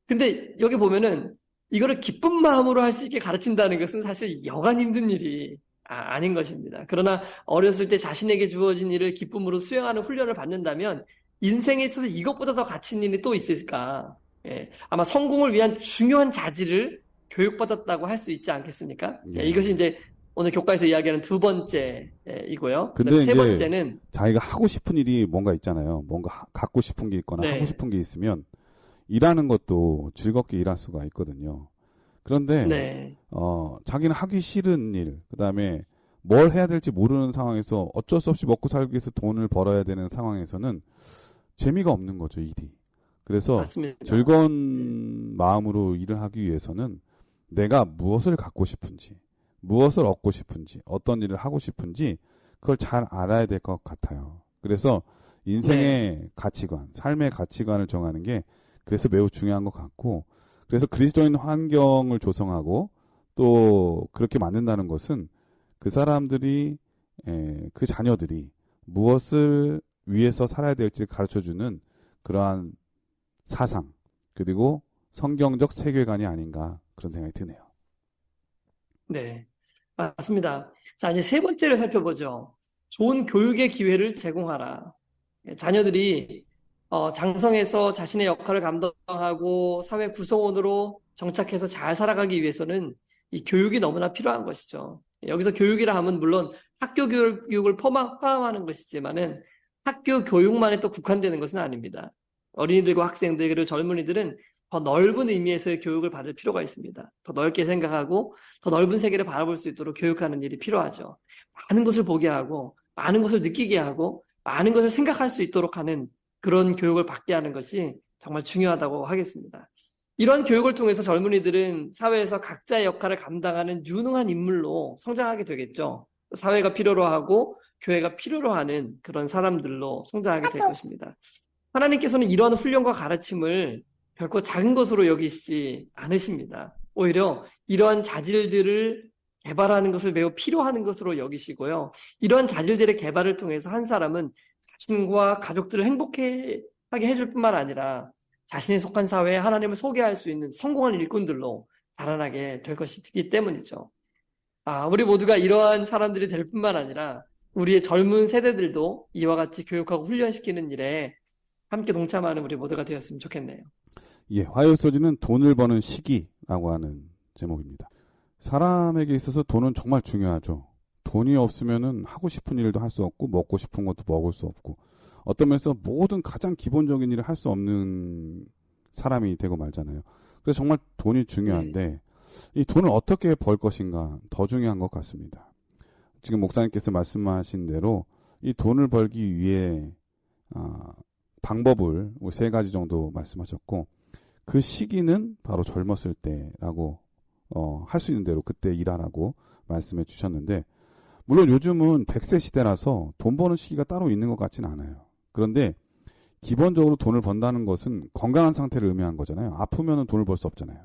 Speaker 2: 근데 여기 보면은 이거를 기쁜 마음으로 할 수 있게 가르친다는 것은 사실 여간 힘든 일이 아닌 것입니다. 그러나 어렸을 때 자신에게 주어진 일을 기쁨으로 수행하는 훈련을 받는다면 인생에 있어서 이것보다 더 가치 있는 일이 또 있을까? 예, 아마 성공을 위한 중요한 자질을 교육받았다고 할 수 있지 않겠습니까?
Speaker 1: 예.
Speaker 2: 이것이 이제 오늘 교과에서 이야기하는 두 번째이고요.
Speaker 1: 근데
Speaker 2: 그다음에 세
Speaker 1: 이제
Speaker 2: 번째는
Speaker 1: 자기가 하고 싶은 일이 뭔가 있잖아요. 뭔가 갖고 싶은 게 있거나
Speaker 2: 네.
Speaker 1: 하고 싶은 게 있으면 일하는 것도 즐겁게 일할 수가 있거든요. 그런데
Speaker 2: 네.
Speaker 1: 자기는 하기 싫은 일, 그다음에 뭘 해야 될지 모르는 상황에서 어쩔 수 없이 먹고 살기 위해서 돈을 벌어야 되는 상황에서는 재미가 없는 거죠, 일이. 그래서
Speaker 2: 맞습니다.
Speaker 1: 즐거운 마음으로 일을 하기 위해서는 내가 무엇을 갖고 싶은지, 무엇을 얻고 싶은지, 어떤 일을 하고 싶은지 그걸 잘 알아야 될 것 같아요. 그래서 인생의 가치관, 삶의 가치관을 정하는 게 그래서 매우 중요한 것 같고, 그래서 그리스도인 환경을 조성하고 또 그렇게 만든다는 것은 그 사람들이 그 자녀들이 무엇을 위해서 살아야 될지 가르쳐주는 그러한 사상 그리고 성경적 세계관이 아닌가 그런 생각이 드네요.
Speaker 2: 네, 맞습니다. 자, 이제 세 번째를 살펴보죠. 좋은 교육의 기회를 제공하라. 자녀들이 장성해서 자신의 역할을 감당하고 사회 구성원으로 정착해서 잘 살아가기 위해서는 이 교육이 너무나 필요한 것이죠. 여기서 교육이라 하면 물론 학교 교육을 포함하는 것이지만은 학교 교육만에 또 국한되는 것은 아닙니다. 어린이들과 학생들 그리고 젊은이들은 더 넓은 의미에서의 교육을 받을 필요가 있습니다. 더 넓게 생각하고 더 넓은 세계를 바라볼 수 있도록 교육하는 일이 필요하죠. 많은 것을 보게 하고 많은 것을 느끼게 하고 많은 것을 생각할 수 있도록 하는 그런 교육을 받게 하는 것이 정말 중요하다고 하겠습니다. 이런 교육을 통해서 젊은이들은 사회에서 각자의 역할을 감당하는 유능한 인물로 성장하게 되겠죠. 사회가 필요로 하고 교회가 필요로 하는 그런 사람들로 성장하게 될 것입니다. 하나님께서는 이러한 훈련과 가르침을 결코 작은 것으로 여기시지 않으십니다. 오히려 이러한 자질들을 개발하는 것을 매우 필요한 것으로 여기시고요. 이러한 자질들의 개발을 통해서 한 사람은 자신과 가족들을 행복하게 해줄 뿐만 아니라 자신이 속한 사회에 하나님을 소개할 수 있는 성공한 일꾼들로 자라나게 될 것이기 때문이죠. 우리 모두가 이러한 사람들이 될 뿐만 아니라 우리의 젊은 세대들도 이와 같이 교육하고 훈련시키는 일에 함께 동참하는 우리 모두가 되었으면 좋겠네요.
Speaker 1: 예, 화요일 소지는 돈을 버는 시기라고 하는 제목입니다. 사람에게 있어서 돈은 정말 중요하죠. 돈이 없으면은 하고 싶은 일도 할 수 없고 먹고 싶은 것도 먹을 수 없고 어떤 면에서 모든 가장 기본적인 일을 할 수 없는 사람이 되고 말잖아요. 그래서 정말 돈이 중요한데 이 돈을 어떻게 벌 것인가 더 중요한 것 같습니다. 지금 목사님께서 말씀하신 대로 이 돈을 벌기 위해 방법을 3가지 정도 말씀하셨고, 그 시기는 바로 젊었을 때라고 할 수 있는 대로 그때 일하라고 말씀해 주셨는데, 물론 요즘은 100세 시대라서 돈 버는 시기가 따로 있는 것 같지는 않아요. 그런데 기본적으로 돈을 번다는 것은 건강한 상태를 의미하는 거잖아요. 아프면 돈을 벌 수 없잖아요.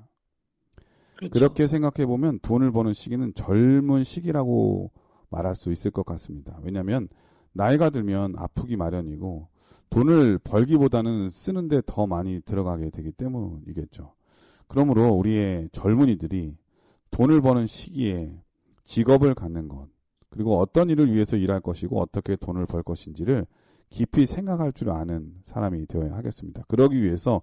Speaker 2: 그렇죠.
Speaker 1: 그렇게 생각해 보면 돈을 버는 시기는 젊은 시기라고 말할 수 있을 것 같습니다. 왜냐하면 나이가 들면 아프기 마련이고 돈을 벌기보다는 쓰는데 더 많이 들어가게 되기 때문이겠죠. 그러므로 우리의 젊은이들이 돈을 버는 시기에 직업을 갖는 것, 그리고 어떤 일을 위해서 일할 것이고 어떻게 돈을 벌 것인지를 깊이 생각할 줄 아는 사람이 되어야 하겠습니다. 그러기 위해서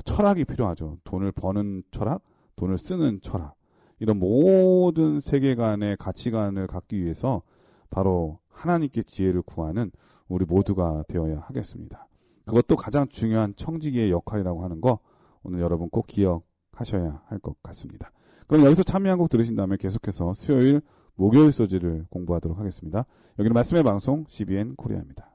Speaker 1: 철학이 필요하죠. 돈을 버는 철학, 돈을 쓰는 철학, 이런 모든 세계관의 가치관을 갖기 위해서 바로 하나님께 지혜를 구하는 우리 모두가 되어야 하겠습니다. 그것도 가장 중요한 청지기의 역할이라고 하는 거 오늘 여러분 꼭 기억하셔야 할 것 같습니다. 그럼 여기서 찬미 한 곡 들으신 다음에 계속해서 수요일, 목요일 소지를 공부하도록 하겠습니다. 여기는 말씀의 방송 CBN 코리아입니다.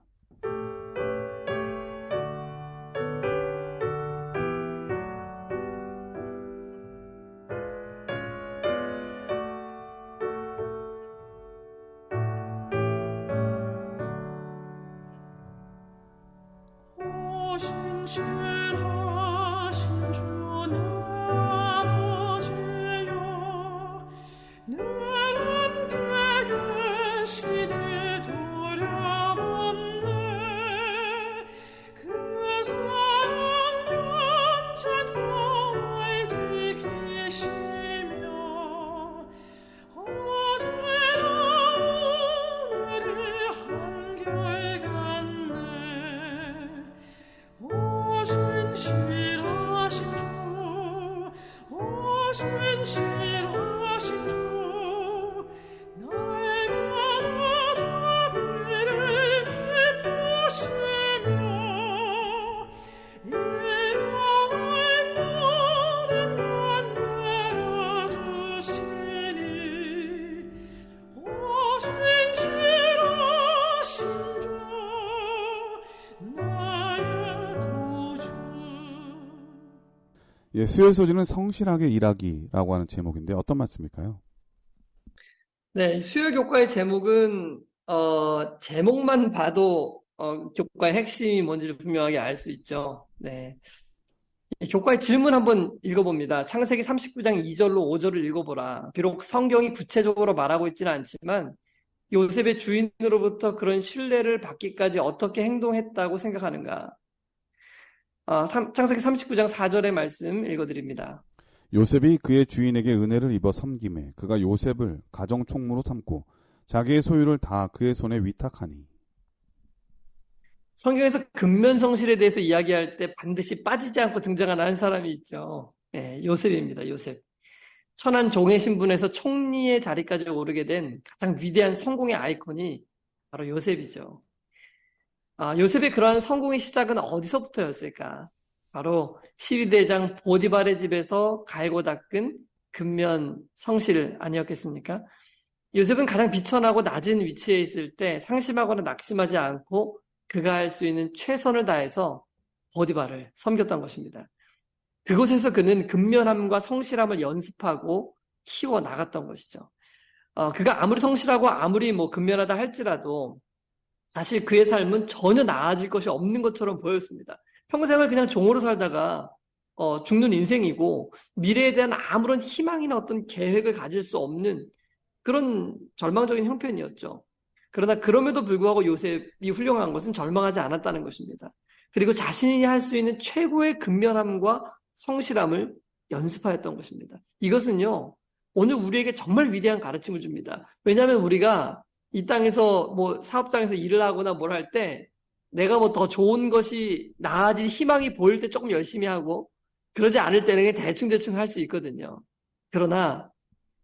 Speaker 4: 신실하신 주 내 아버지여, 내 함께 계시니 두려움없네. 그 사랑 언제도 지키시며 어제나 오늘이 한결같네. 신실하신 주, 오 신실하신 주, 날마다 자비를 베푸시며 일용할 모든 것 내려주시니, 오 신실하신 주, 나의
Speaker 1: 예, 수요일 소지는 성실하게 일하기라고 하는 제목인데 어떤 말씀일까요?
Speaker 2: 네, 수요 교과의 제목은 제목만 봐도 교과의 핵심이 뭔지를 분명하게 알 수 있죠. 네. 교과의 질문 한번 읽어봅니다. 창세기 39장 2절로 5절을 읽어보라. 비록 성경이 구체적으로 말하고 있지는 않지만 요셉의 주인으로부터 그런 신뢰를 받기까지 어떻게 행동했다고 생각하는가? 창세기 39장 4절의 말씀 읽어드립니다.
Speaker 1: 요셉이 그의 주인에게 은혜를 입어 섬김에 그가 요셉을 가정 총무로 삼고 자기의 소유를 다 그의 손에 위탁하니.
Speaker 2: 성경에서 근면성실에 대해서 이야기할 때 반드시 빠지지 않고 등장하는 한 사람이 있죠. 네, 요셉입니다. 요셉. 천한 종의 신분에서 총리의 자리까지 오르게 된 가장 위대한 성공의 아이콘이 바로 요셉이죠. 요셉의 그러한 성공의 시작은 어디서부터였을까? 바로 12대장 보디발의 집에서 갈고 닦은 근면 성실 아니었겠습니까? 요셉은 가장 비천하고 낮은 위치에 있을 때 상심하거나 낙심하지 않고 그가 할 수 있는 최선을 다해서 보디발을 섬겼던 것입니다. 그곳에서 그는 근면함과 성실함을 연습하고 키워 나갔던 것이죠. 그가 아무리 성실하고 아무리 근면하다 할지라도 사실 그의 삶은 전혀 나아질 것이 없는 것처럼 보였습니다. 평생을 그냥 종으로 살다가 죽는 인생이고 미래에 대한 아무런 희망이나 어떤 계획을 가질 수 없는 그런 절망적인 형편이었죠. 그러나 그럼에도 불구하고 요셉이 훌륭한 것은 절망하지 않았다는 것입니다. 그리고 자신이 할 수 있는 최고의 근면함과 성실함을 연습하였던 것입니다. 이것은요, 오늘 우리에게 정말 위대한 가르침을 줍니다. 왜냐하면 우리가 이 땅에서 사업장에서 일을 하거나 뭘 할 때 내가 더 좋은 것이 나아질 희망이 보일 때 조금 열심히 하고 그러지 않을 때는 그냥 대충대충 할 수 있거든요. 그러나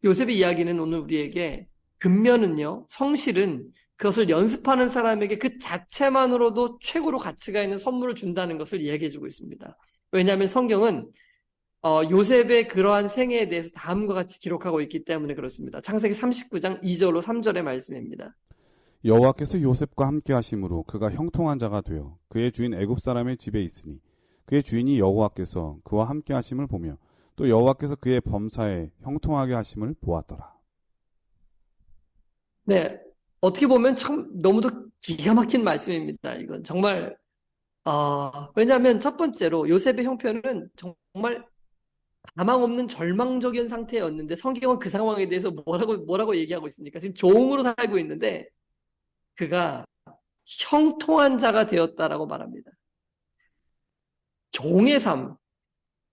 Speaker 2: 요셉의 이야기는 오늘 우리에게 근면은요, 성실은 그것을 연습하는 사람에게 그 자체만으로도 최고로 가치가 있는 선물을 준다는 것을 이야기해주고 있습니다. 왜냐하면 성경은 요셉의 그러한 생애에 대해서 다음과 같이 기록하고 있기 때문에 그렇습니다. 창세기 39장 2절로 3절의 말씀입니다.
Speaker 1: 여호와께서 요셉과 함께 하심으로 그가 형통한 자가 되어 그의 주인 애굽 사람의 집에 있으니 그의 주인이 여호와께서 그와 함께 하심을 보며 또 여호와께서 그의 범사에 형통하게 하심을 보았더라.
Speaker 2: 네, 어떻게 보면 참 너무도 기가 막힌 말씀입니다. 이건 정말 왜냐하면 첫 번째로 요셉의 형편은 정말 가망 없는 절망적인 상태였는데 성경은 그 상황에 대해서 뭐라고 얘기하고 있습니까? 지금 종으로 살고 있는데 그가 형통한 자가 되었다라고 말합니다. 종의 삶,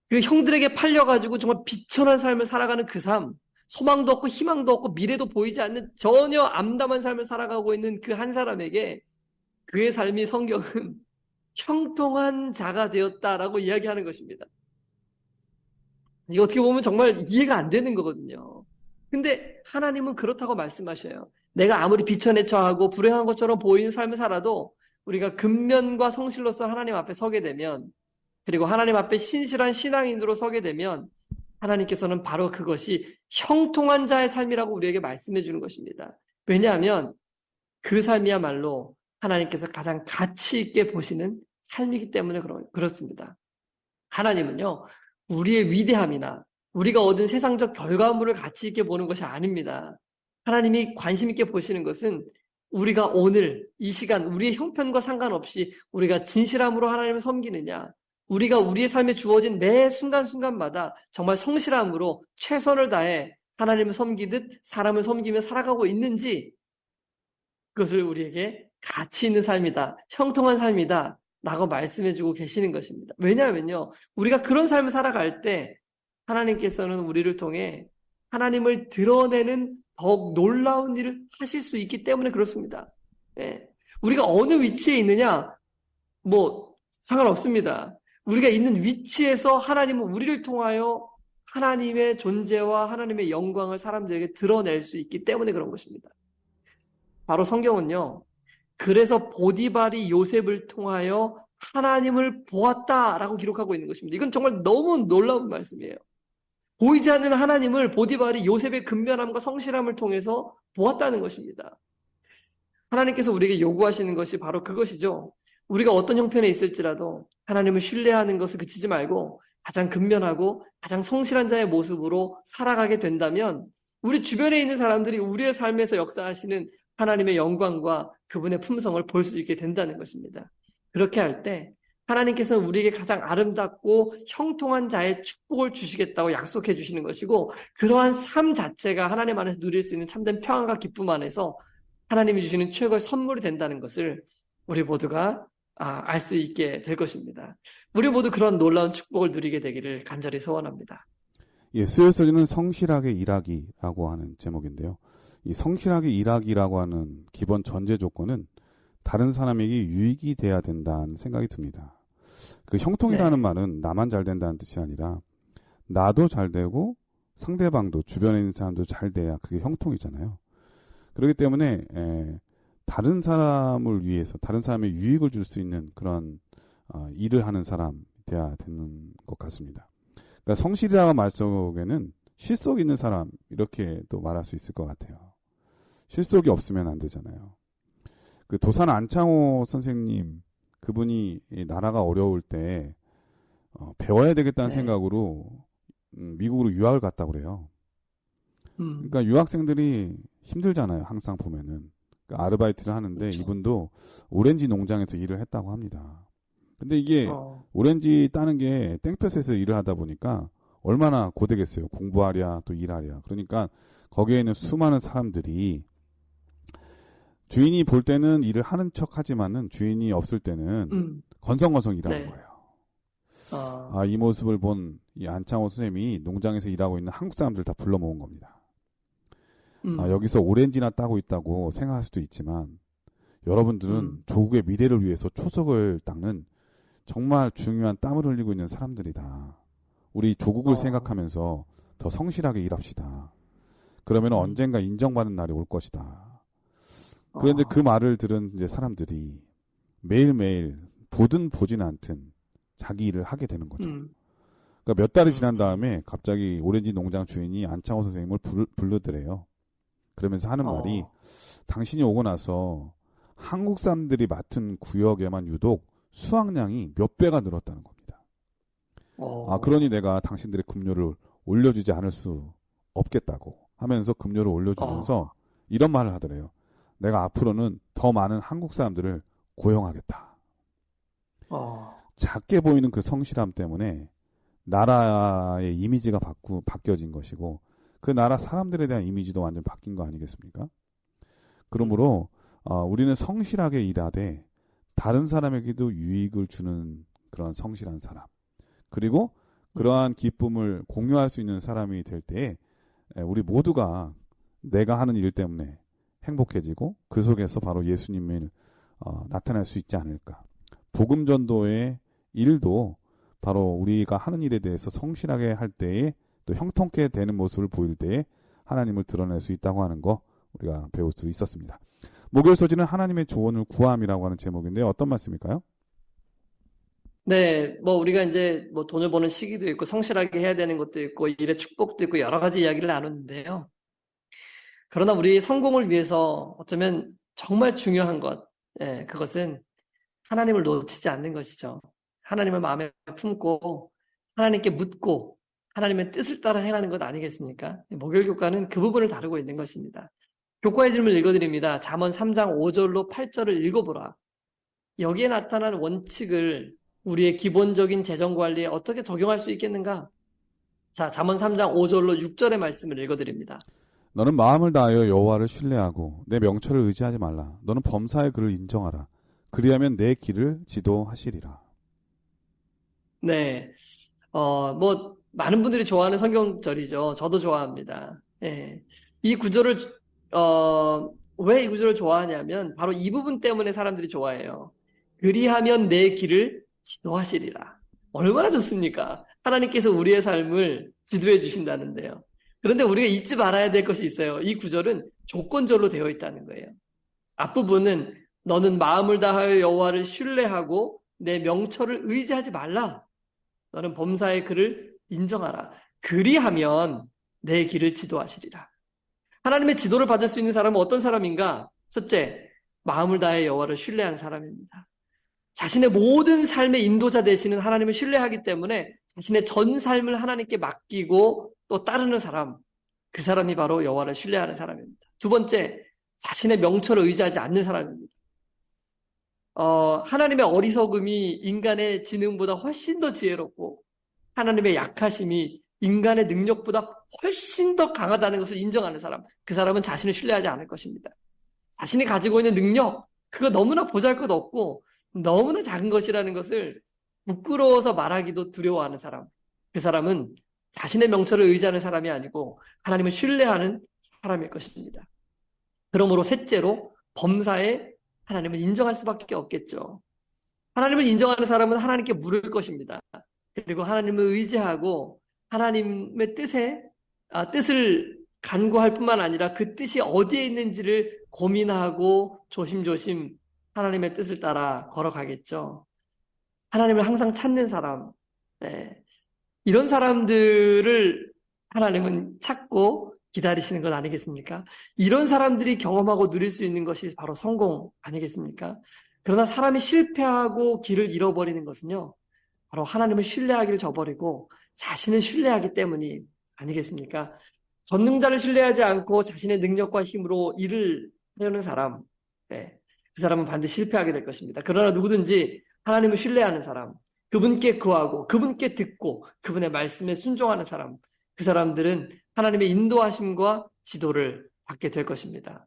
Speaker 2: 그 형들에게 팔려가지고 정말 비천한 삶을 살아가는 그 삶, 소망도 없고 희망도 없고 미래도 보이지 않는 전혀 암담한 삶을 살아가고 있는 그 한 사람에게 그의 삶이 성경은 형통한 자가 되었다라고 이야기하는 것입니다. 이거 어떻게 보면 정말 이해가 안 되는 거거든요. 근데 하나님은 그렇다고 말씀하셔요. 내가 아무리 비천에 처하고 불행한 것처럼 보이는 삶을 살아도 우리가 근면과 성실로서 하나님 앞에 서게 되면, 그리고 하나님 앞에 신실한 신앙인으로 서게 되면 하나님께서는 바로 그것이 형통한 자의 삶이라고 우리에게 말씀해 주는 것입니다. 왜냐하면 그 삶이야말로 하나님께서 가장 가치 있게 보시는 삶이기 때문에 그렇습니다. 하나님은요, 우리의 위대함이나 우리가 얻은 세상적 결과물을 가치 있게 보는 것이 아닙니다. 하나님이 관심 있게 보시는 것은 우리가 오늘 이 시간 우리의 형편과 상관없이 우리가 진실함으로 하나님을 섬기느냐, 우리가 우리의 삶에 주어진 매 순간순간마다 정말 성실함으로 최선을 다해 하나님을 섬기듯 사람을 섬기며 살아가고 있는지, 그것을 우리에게 가치 있는 삶이다, 형통한 삶이다 라고 말씀해주고 계시는 것입니다. 왜냐하면요, 우리가 그런 삶을 살아갈 때 하나님께서는 우리를 통해 하나님을 드러내는 더욱 놀라운 일을 하실 수 있기 때문에 그렇습니다. 예. 우리가 어느 위치에 있느냐 상관없습니다. 우리가 있는 위치에서 하나님은 우리를 통하여 하나님의 존재와 하나님의 영광을 사람들에게 드러낼 수 있기 때문에 그런 것입니다. 바로 성경은요, 그래서 보디발이 요셉을 통하여 하나님을 보았다라고 기록하고 있는 것입니다. 이건 정말 너무 놀라운 말씀이에요. 보이지 않는 하나님을 보디발이 요셉의 근면함과 성실함을 통해서 보았다는 것입니다. 하나님께서 우리에게 요구하시는 것이 바로 그것이죠. 우리가 어떤 형편에 있을지라도 하나님을 신뢰하는 것을 그치지 말고 가장 근면하고 가장 성실한 자의 모습으로 살아가게 된다면 우리 주변에 있는 사람들이 우리의 삶에서 역사하시는 하나님의 영광과 그분의 품성을 볼 수 있게 된다는 것입니다. 그렇게 할 때 하나님께서는 우리에게 가장 아름답고 형통한 자의 축복을 주시겠다고 약속해 주시는 것이고, 그러한 삶 자체가 하나님 안에서 누릴 수 있는 참된 평안과 기쁨 안에서 하나님이 주시는 최고의 선물이 된다는 것을 우리 모두가 알 수 있게 될 것입니다. 우리 모두 그런 놀라운 축복을 누리게 되기를 간절히 소원합니다.
Speaker 1: 예, 수요일서지는 성실하게 일하기라고 하는 제목인데요. 이 성실하게 일하기라고 하는 기본 전제 조건은 다른 사람에게 유익이 돼야 된다는 생각이 듭니다. 그 형통이라는 말은 나만 잘 된다는 뜻이 아니라 나도 잘 되고 상대방도 주변에 있는 사람도 잘 돼야 그게 형통이잖아요. 그렇기 때문에 다른 사람을 위해서 다른 사람의 유익을 줄 수 있는 그런 일을 하는 사람 돼야 되는 것 같습니다. 그러니까 성실이라는 말 속에는 실속 있는 사람 이렇게 또 말할 수 있을 것 같아요. 실속이 없으면 안 되잖아요. 그 도산 안창호 선생님, 그분이 나라가 어려울 때 배워야 되겠다는 생각으로 미국으로 유학을 갔다고 그래요. 그러니까 유학생들이 힘들잖아요. 항상 보면은. 그러니까 아르바이트를 하는데 그렇죠. 이분도 오렌지 농장에서 일을 했다고 합니다. 근데 이게 오렌지 따는 게 땡볕에서 일을 하다 보니까 얼마나 고되겠어요. 공부하랴 또 일하랴. 그러니까 거기에 있는 수많은 사람들이 주인이 볼 때는 일을 하는 척 하지만은 주인이 없을 때는 건성건성 일하는 거예요. 이 모습을 본 이 안창호 선생님이 농장에서 일하고 있는 한국 사람들 다 불러 모은 겁니다. 여기서 오렌지나 따고 있다고 생각할 수도 있지만 여러분들은 조국의 미래를 위해서 초석을 닦는 정말 중요한 땀을 흘리고 있는 사람들이다. 우리 조국을 생각하면서 더 성실하게 일합시다. 그러면 언젠가 인정받는 날이 올 것이다. 그런데 그 말을 들은 이제 사람들이 매일매일 보든 보진 않든 자기 일을 하게 되는 거죠. 그러니까 몇 달이 지난 다음에 갑자기 오렌지 농장 주인이 안창호 선생님을 부르더래요. 그러면서 하는 말이 당신이 오고 나서 한국 사람들이 맡은 구역에만 유독 수확량이 몇 배가 늘었다는 겁니다. 그러니 내가 당신들의 급료를 올려주지 않을 수 없겠다고 하면서 급료를 올려주면서 이런 말을 하더래요. 내가 앞으로는 더 많은 한국 사람들을 고용하겠다. 작게 보이는 그 성실함 때문에 나라의 이미지가 바뀌어진 것이고 그 나라 사람들에 대한 이미지도 완전 바뀐 거 아니겠습니까? 그러므로 우리는 성실하게 일하되 다른 사람에게도 유익을 주는 그런 성실한 사람, 그리고 그러한 기쁨을 공유할 수 있는 사람이 될 때에 우리 모두가 내가 하는 일 때문에 행복해지고 그 속에서 바로 예수님을 나타낼 수 있지 않을까. 복음 전도의 일도 바로 우리가 하는 일에 대해서 성실하게 할 때에 또 형통케 되는 모습을 보일 때에 하나님을 드러낼 수 있다고 하는 거 우리가 배울 수 있었습니다. 목요일 소지는 하나님의 조언을 구함이라고 하는 제목인데 어떤 말씀일까요?
Speaker 2: 네, 뭐 우리가 이제 뭐 돈을 버는 시기도 있고 성실하게 해야 되는 것도 있고 일의 축복도 있고 여러 가지 이야기를 나눴는데요. 그러나 우리 성공을 위해서 어쩌면 정말 중요한 것, 그것은 하나님을 놓치지 않는 것이죠. 하나님을 마음에 품고 하나님께 묻고 하나님의 뜻을 따라 행하는 것 아니겠습니까? 목요일 교과는 그 부분을 다루고 있는 것입니다. 교과의 질문을 읽어드립니다. 잠언 3장 5절로 8절을 읽어보라. 여기에 나타난 원칙을 우리의 기본적인 재정관리에 어떻게 적용할 수 있겠는가? 자, 잠언 3장 5절로 6절의 말씀을 읽어드립니다.
Speaker 1: 너는 마음을 다하여 여호와를 신뢰하고 내 명철을 의지하지 말라. 너는 범사의 그를 인정하라. 그리하면 내 길을 지도하시리라.
Speaker 2: 네, 뭐 많은 분들이 좋아하는 성경절이죠. 저도 좋아합니다. 이 구절을 왜 이 구절을 좋아하냐면 바로 이 부분 때문에 사람들이 좋아해요. 그리하면 내 길을 지도하시리라. 얼마나 좋습니까? 하나님께서 우리의 삶을 지도해 주신다는데요. 그런데 우리가 잊지 말아야 될 것이 있어요. 이 구절은 조건절로 되어 있다는 거예요. 앞부분은 너는 마음을 다하여 여호와를 신뢰하고 내 명철을 의지하지 말라. 너는 범사의 그를 인정하라. 그리하면 내 길을 지도하시리라. 하나님의 지도를 받을 수 있는 사람은 어떤 사람인가? 첫째, 마음을 다해 여호와를 신뢰하는 사람입니다. 자신의 모든 삶의 인도자 되시는 하나님을 신뢰하기 때문에 자신의 전 삶을 하나님께 맡기고 또 따르는 사람, 그 사람이 바로 여호와를 신뢰하는 사람입니다. 두 번째, 자신의 명철을 의지하지 않는 사람입니다. 하나님의 어리석음이 인간의 지능보다 훨씬 더 지혜롭고 하나님의 약하심이 인간의 능력보다 훨씬 더 강하다는 것을 인정하는 사람, 그 사람은 자신을 신뢰하지 않을 것입니다. 자신이 가지고 있는 능력, 그거 너무나 보잘것없고 너무나 작은 것이라는 것을 부끄러워서 말하기도 두려워하는 사람, 그 사람은 자신의 명철을 의지하는 사람이 아니고 하나님을 신뢰하는 사람일 것입니다. 그러므로 셋째로 범사에 하나님을 인정할 수밖에 없겠죠. 하나님을 인정하는 사람은 하나님께 물을 것입니다. 그리고 하나님을 의지하고 하나님의 뜻을 간구할 뿐만 아니라 그 뜻이 어디에 있는지를 고민하고 조심조심 하나님의 뜻을 따라 걸어가겠죠. 하나님을 항상 찾는 사람, 이런 사람들을 하나님은 찾고 기다리시는 것 아니겠습니까? 이런 사람들이 경험하고 누릴 수 있는 것이 바로 성공 아니겠습니까? 그러나 사람이 실패하고 길을 잃어버리는 것은요, 바로 하나님을 신뢰하기를 저버리고 자신을 신뢰하기 때문이 아니겠습니까? 전능자를 신뢰하지 않고 자신의 능력과 힘으로 일을 하려는 사람, 그 사람은 반드시 실패하게 될 것입니다. 그러나 누구든지 하나님을 신뢰하는 사람, 그분께 구하고 그분께 듣고 그분의 말씀에 순종하는 사람, 그 사람들은 하나님의 인도하심과 지도를 받게 될 것입니다.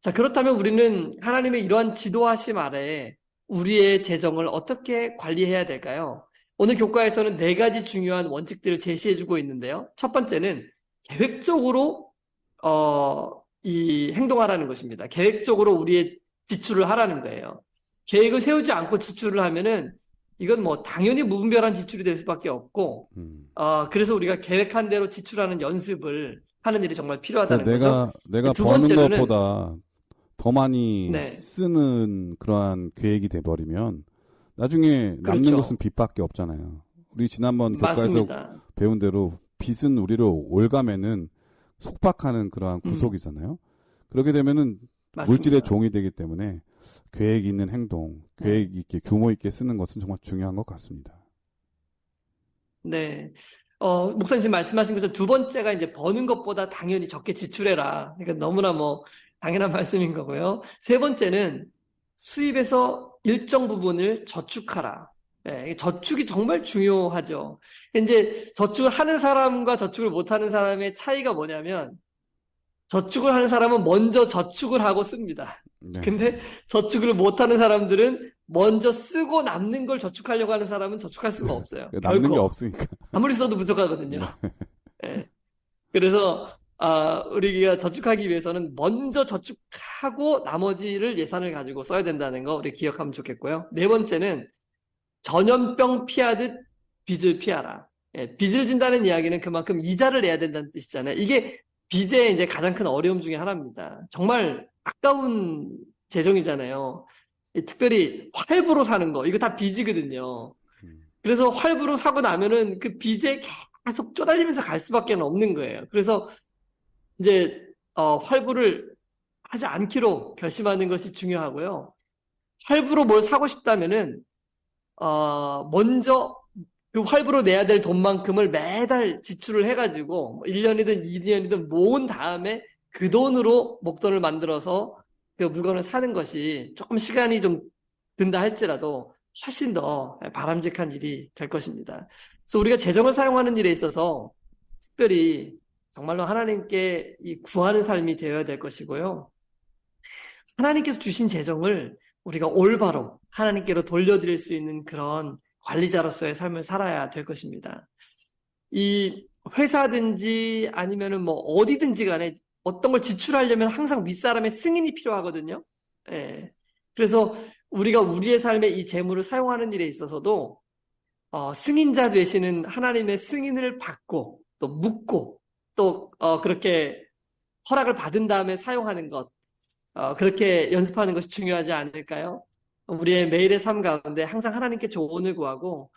Speaker 2: 자, 그렇다면 우리는 하나님의 이러한 지도하심 아래에 우리의 재정을 어떻게 관리해야 될까요? 오늘 교과에서는 4가지 중요한 원칙들을 제시해주고 있는데요. 첫 번째는 계획적으로 행동하라는 것입니다. 계획적으로 우리의 지출을 하라는 거예요. 계획을 세우지 않고 지출을 하면은 이건 뭐 당연히 무분별한 지출이 될 수밖에 없고, 그래서 우리가 계획한 대로 지출하는 연습을 하는 일이 정말 필요하다는 거죠.
Speaker 1: 내가
Speaker 2: 두
Speaker 1: 버는
Speaker 2: 번째로는
Speaker 1: 것보다 더 많이
Speaker 2: 네.
Speaker 1: 쓰는 그러한 계획이 돼버리면 나중에 남는
Speaker 2: 그렇죠.
Speaker 1: 것은 빚밖에 없잖아요. 우리 지난번 교과에서
Speaker 2: 맞습니다.
Speaker 1: 배운 대로 빚은 우리를 올가매는 속박하는 그러한 구속이잖아요. 그렇게 되면은 물질의
Speaker 2: 맞습니다.
Speaker 1: 종이 되기 때문에 계획 있는 행동, 계획 있게 규모 있게 쓰는 것은 정말 중요한 것 같습니다.
Speaker 2: 네. 목사님 지금 말씀하신 것처럼 두 번째가 이제 버는 것보다 당연히 적게 지출해라. 그러니까 너무나 뭐 당연한 말씀인 거고요. 세 번째는 수입에서 일정 부분을 저축하라. 이 저축이 정말 중요하죠. 이제 저축을 하는 사람과 저축을 못하는 사람의 차이가 뭐냐면 저축을 하는 사람은 먼저 저축을 하고 씁니다.
Speaker 1: 네.
Speaker 2: 근데 저축을 못하는 사람들은 먼저 쓰고 남는 걸 저축하려고 하는 사람은 저축할 수가 없어요.
Speaker 1: 남는 게
Speaker 2: 결코.
Speaker 1: 없으니까.
Speaker 2: 아무리 써도 부족하거든요. 예. 그래서 우리가 저축하기 위해서는 먼저 저축하고 나머지를 예산을 가지고 써야 된다는 거 우리 기억하면 좋겠고요. 네 번째는 전염병 피하듯 빚을 피하라. 빚을 진다는 이야기는 그만큼 이자를 내야 된다는 뜻이잖아요. 이게 빚의 이제 가장 큰 어려움 중에 하나입니다. 정말 아까운 재정이잖아요. 특별히 활부로 사는 거, 이거 다 빚이거든요. 그래서 활부로 사고 나면은 그 빚에 계속 쪼달리면서 갈 수밖에 없는 거예요. 그래서 이제 활부를 하지 않기로 결심하는 것이 중요하고요. 활부로 뭘 사고 싶다면은 먼저 그 활부로 내야 될 돈만큼을 매달 지출을 해가지고 1년이든 2년이든 모은 다음에 그 돈으로 목돈을 만들어서 그 물건을 사는 것이 조금 시간이 좀 든다 할지라도 훨씬 더 바람직한 일이 될 것입니다. 그래서 우리가 재정을 사용하는 일에 있어서 특별히 정말로 하나님께 이 구하는 삶이 되어야 될 것이고요. 하나님께서 주신 재정을 우리가 올바로 하나님께로 돌려드릴 수 있는 그런 관리자로서의 삶을 살아야 될 것입니다. 이 회사든지 아니면은 뭐 어디든지 간에 어떤 걸 지출하려면 항상 윗사람의 승인이 필요하거든요. 예. 그래서 우리가 우리의 삶에 이 재물을 사용하는 일에 있어서도 승인자 되시는 하나님의 승인을 받고 또 묻고 또 그렇게 허락을 받은 다음에 사용하는 것, 그렇게 연습하는 것이 중요하지 않을까요? 우리의 매일의 삶 가운데 항상 하나님께 조언을 구하고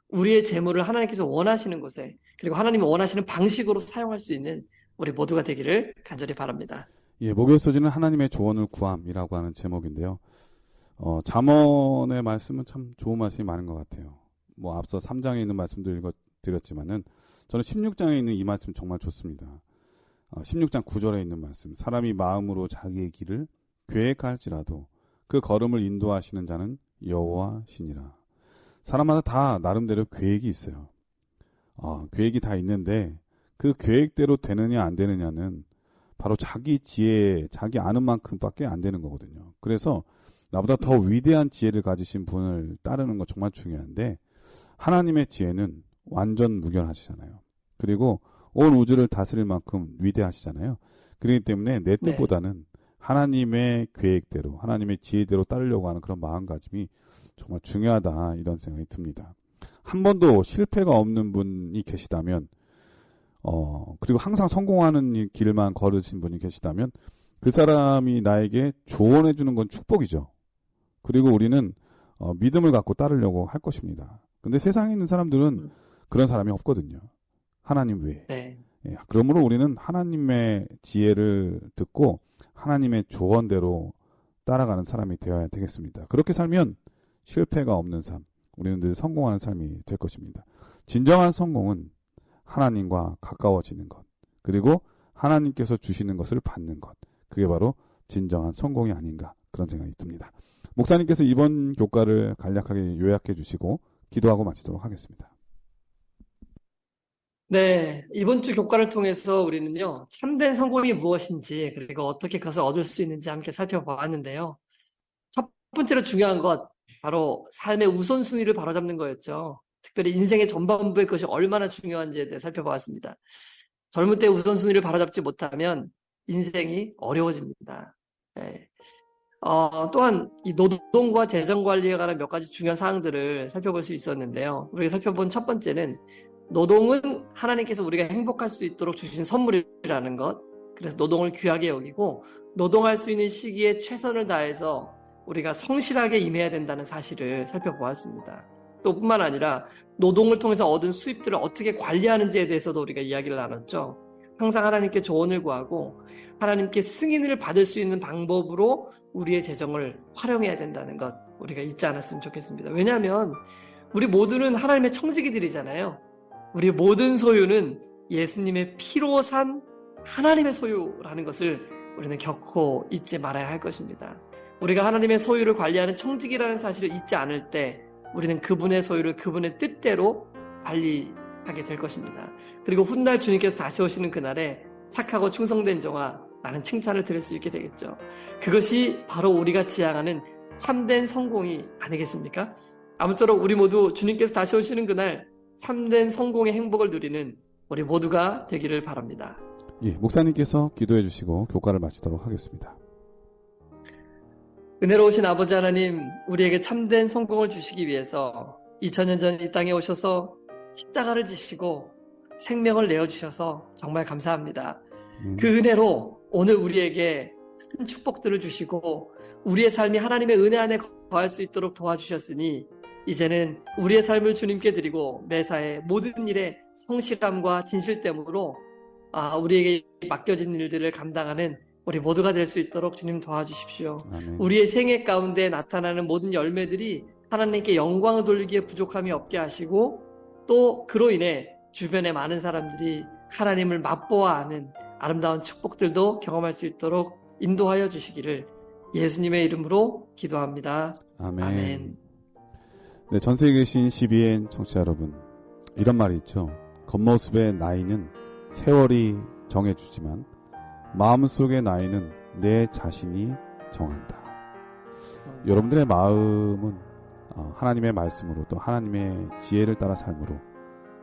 Speaker 2: 우리의 재물을 하나님께서 원하시는 곳에 그리고 하나님이 원하시는 방식으로 사용할 수 있는 우리 모두가 되기를 간절히 바랍니다.
Speaker 1: 예, 목요일 소지는 하나님의 조언을 구함이라고 하는 제목인데요. 잠언의 말씀은 참 좋은 말씀이 많은 것 같아요. 뭐 앞서 3장에 있는 말씀도 읽어드렸지만은 저는 16장에 있는 이 말씀 정말 좋습니다. 16장 9절에 있는 말씀. 사람이 마음으로 자기의 길을 계획할지라도 그 걸음을 인도하시는 자는 여호와시니라. 사람마다 다 나름대로 계획이 있어요. 계획이 다 있는데 그 계획대로 되느냐 안 되느냐는 바로 자기 지혜, 자기 아는 만큼밖에 안 되는 거거든요. 그래서 나보다 더 위대한 지혜를 가지신 분을 따르는 거 정말 중요한데 하나님의 지혜는 완전 무견하시잖아요. 그리고 온 우주를 다스릴 만큼 위대하시잖아요. 그렇기 때문에 내 뜻보다는 하나님의 계획대로, 하나님의 지혜대로 따르려고 하는 그런 마음가짐이 정말 중요하다 이런 생각이 듭니다. 한 번도 실패가 없는 분이 계시다면 그리고 항상 성공하는 길만 걸으신 분이 계시다면 그 사람이 나에게 조언해 주는 건 축복이죠. 그리고 우리는 믿음을 갖고 따르려고 할 것입니다. 근데 세상에 있는 사람들은 그런 사람이 없거든요. 하나님 외에.
Speaker 2: 네.
Speaker 1: 예, 그러므로 우리는 하나님의 지혜를 듣고 하나님의 조언대로 따라가는 사람이 되어야 되겠습니다. 그렇게 살면 실패가 없는 삶, 우리는 늘 성공하는 삶이 될 것입니다. 진정한 성공은 하나님과 가까워지는 것, 그리고 하나님께서 주시는 것을 받는 것, 그게 바로 진정한 성공이 아닌가 그런 생각이 듭니다. 목사님께서 이번 교과를 간략하게 요약해 주시고 기도하고 마치도록 하겠습니다.
Speaker 2: 네, 이번 주 교과를 통해서 우리는요, 참된 성공이 무엇인지, 그리고 어떻게 그것을 얻을 수 있는지 함께 살펴보았는데요. 첫 번째로 중요한 것, 바로 삶의 우선순위를 바로잡는 거였죠. 특별히 인생의 전반부의 것이 얼마나 중요한지에 대해 살펴보았습니다. 젊을 때 우선순위를 바로잡지 못하면 인생이 어려워집니다. 네. 또한 이 노동과 재정 관리에 관한 몇 가지 중요한 사항들을 살펴볼 수 있었는데요. 우리가 살펴본 첫 번째는 노동은 하나님께서 우리가 행복할 수 있도록 주신 선물이라는 것, 그래서 노동을 귀하게 여기고 노동할 수 있는 시기에 최선을 다해서 우리가 성실하게 임해야 된다는 사실을 살펴보았습니다. 또 뿐만 아니라 노동을 통해서 얻은 수입들을 어떻게 관리하는지에 대해서도 우리가 이야기를 나눴죠. 항상 하나님께 조언을 구하고 하나님께 승인을 받을 수 있는 방법으로 우리의 재정을 활용해야 된다는 것 우리가 잊지 않았으면 좋겠습니다. 왜냐하면 우리 모두는 하나님의 청지기들이잖아요. 우리 모든 소유는 예수님의 피로 산 하나님의 소유라는 것을 우리는 결코 잊지 말아야 할 것입니다. 우리가 하나님의 소유를 관리하는 청지기라는 사실을 잊지 않을 때 우리는 그분의 소유를 그분의 뜻대로 관리하게 될 것입니다. 그리고 훗날 주님께서 다시 오시는 그날에 착하고 충성된 종아 라는 칭찬을 들을 수 있게 되겠죠. 그것이 바로 우리가 지향하는 참된 성공이 아니겠습니까? 아무쪼록 우리 모두 주님께서 다시 오시는 그날 참된 성공의 행복을 누리는 우리 모두가 되기를 바랍니다.
Speaker 1: 예, 목사님께서 기도해 주시고 교과를 마치도록 하겠습니다.
Speaker 2: 은혜로우신 아버지 하나님, 우리에게 참된 성공을 주시기 위해서 2000년 전 이 땅에 오셔서 십자가를 지시고 생명을 내어주셔서 정말 감사합니다. 그 은혜로 오늘 우리에게 큰 축복들을 주시고 우리의 삶이 하나님의 은혜 안에 거할 수 있도록 도와주셨으니 이제는 우리의 삶을 주님께 드리고 매사에 모든 일에 성실함과 진실됨으로 우리에게 맡겨진 일들을 감당하는 우리 모두가 될 수 있도록 주님 도와주십시오.
Speaker 1: 아멘.
Speaker 2: 우리의 생애 가운데 나타나는 모든 열매들이 하나님께 영광을 돌리기에 부족함이 없게 하시고 또 그로 인해 주변의 많은 사람들이 하나님을 맛보아 아는 아름다운 축복들도 경험할 수 있도록 인도하여 주시기를 예수님의 이름으로 기도합니다.
Speaker 1: 아멘.
Speaker 2: 아멘.
Speaker 1: 네, 전 세계에 계신 CBN 청취자 여러분, 이런 말이 있죠. 겉모습의 나이는 세월이 정해주지만 마음속의 나이는 내 자신이 정한다. 여러분들의 마음은 하나님의 말씀으로 또 하나님의 지혜를 따라 삶으로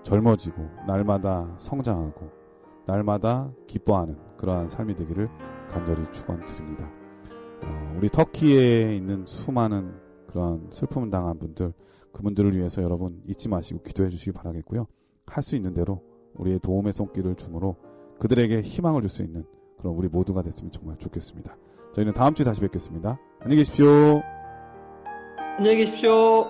Speaker 1: 젊어지고 날마다 성장하고 날마다 기뻐하는 그러한 삶이 되기를 간절히 축원드립니다. 우리 터키에 있는 수많은 그런 슬픔을 당한 분들, 그분들을 위해서 여러분 잊지 마시고 기도해 주시기 바라겠고요. 할 수 있는 대로 우리의 도움의 손길을 주므로 그들에게 희망을 줄 수 있는 그런 우리 모두가 됐으면 정말 좋겠습니다. 저희는 다음 주에 다시 뵙겠습니다. 안녕히 계십시오.
Speaker 2: 안녕히 계십시오.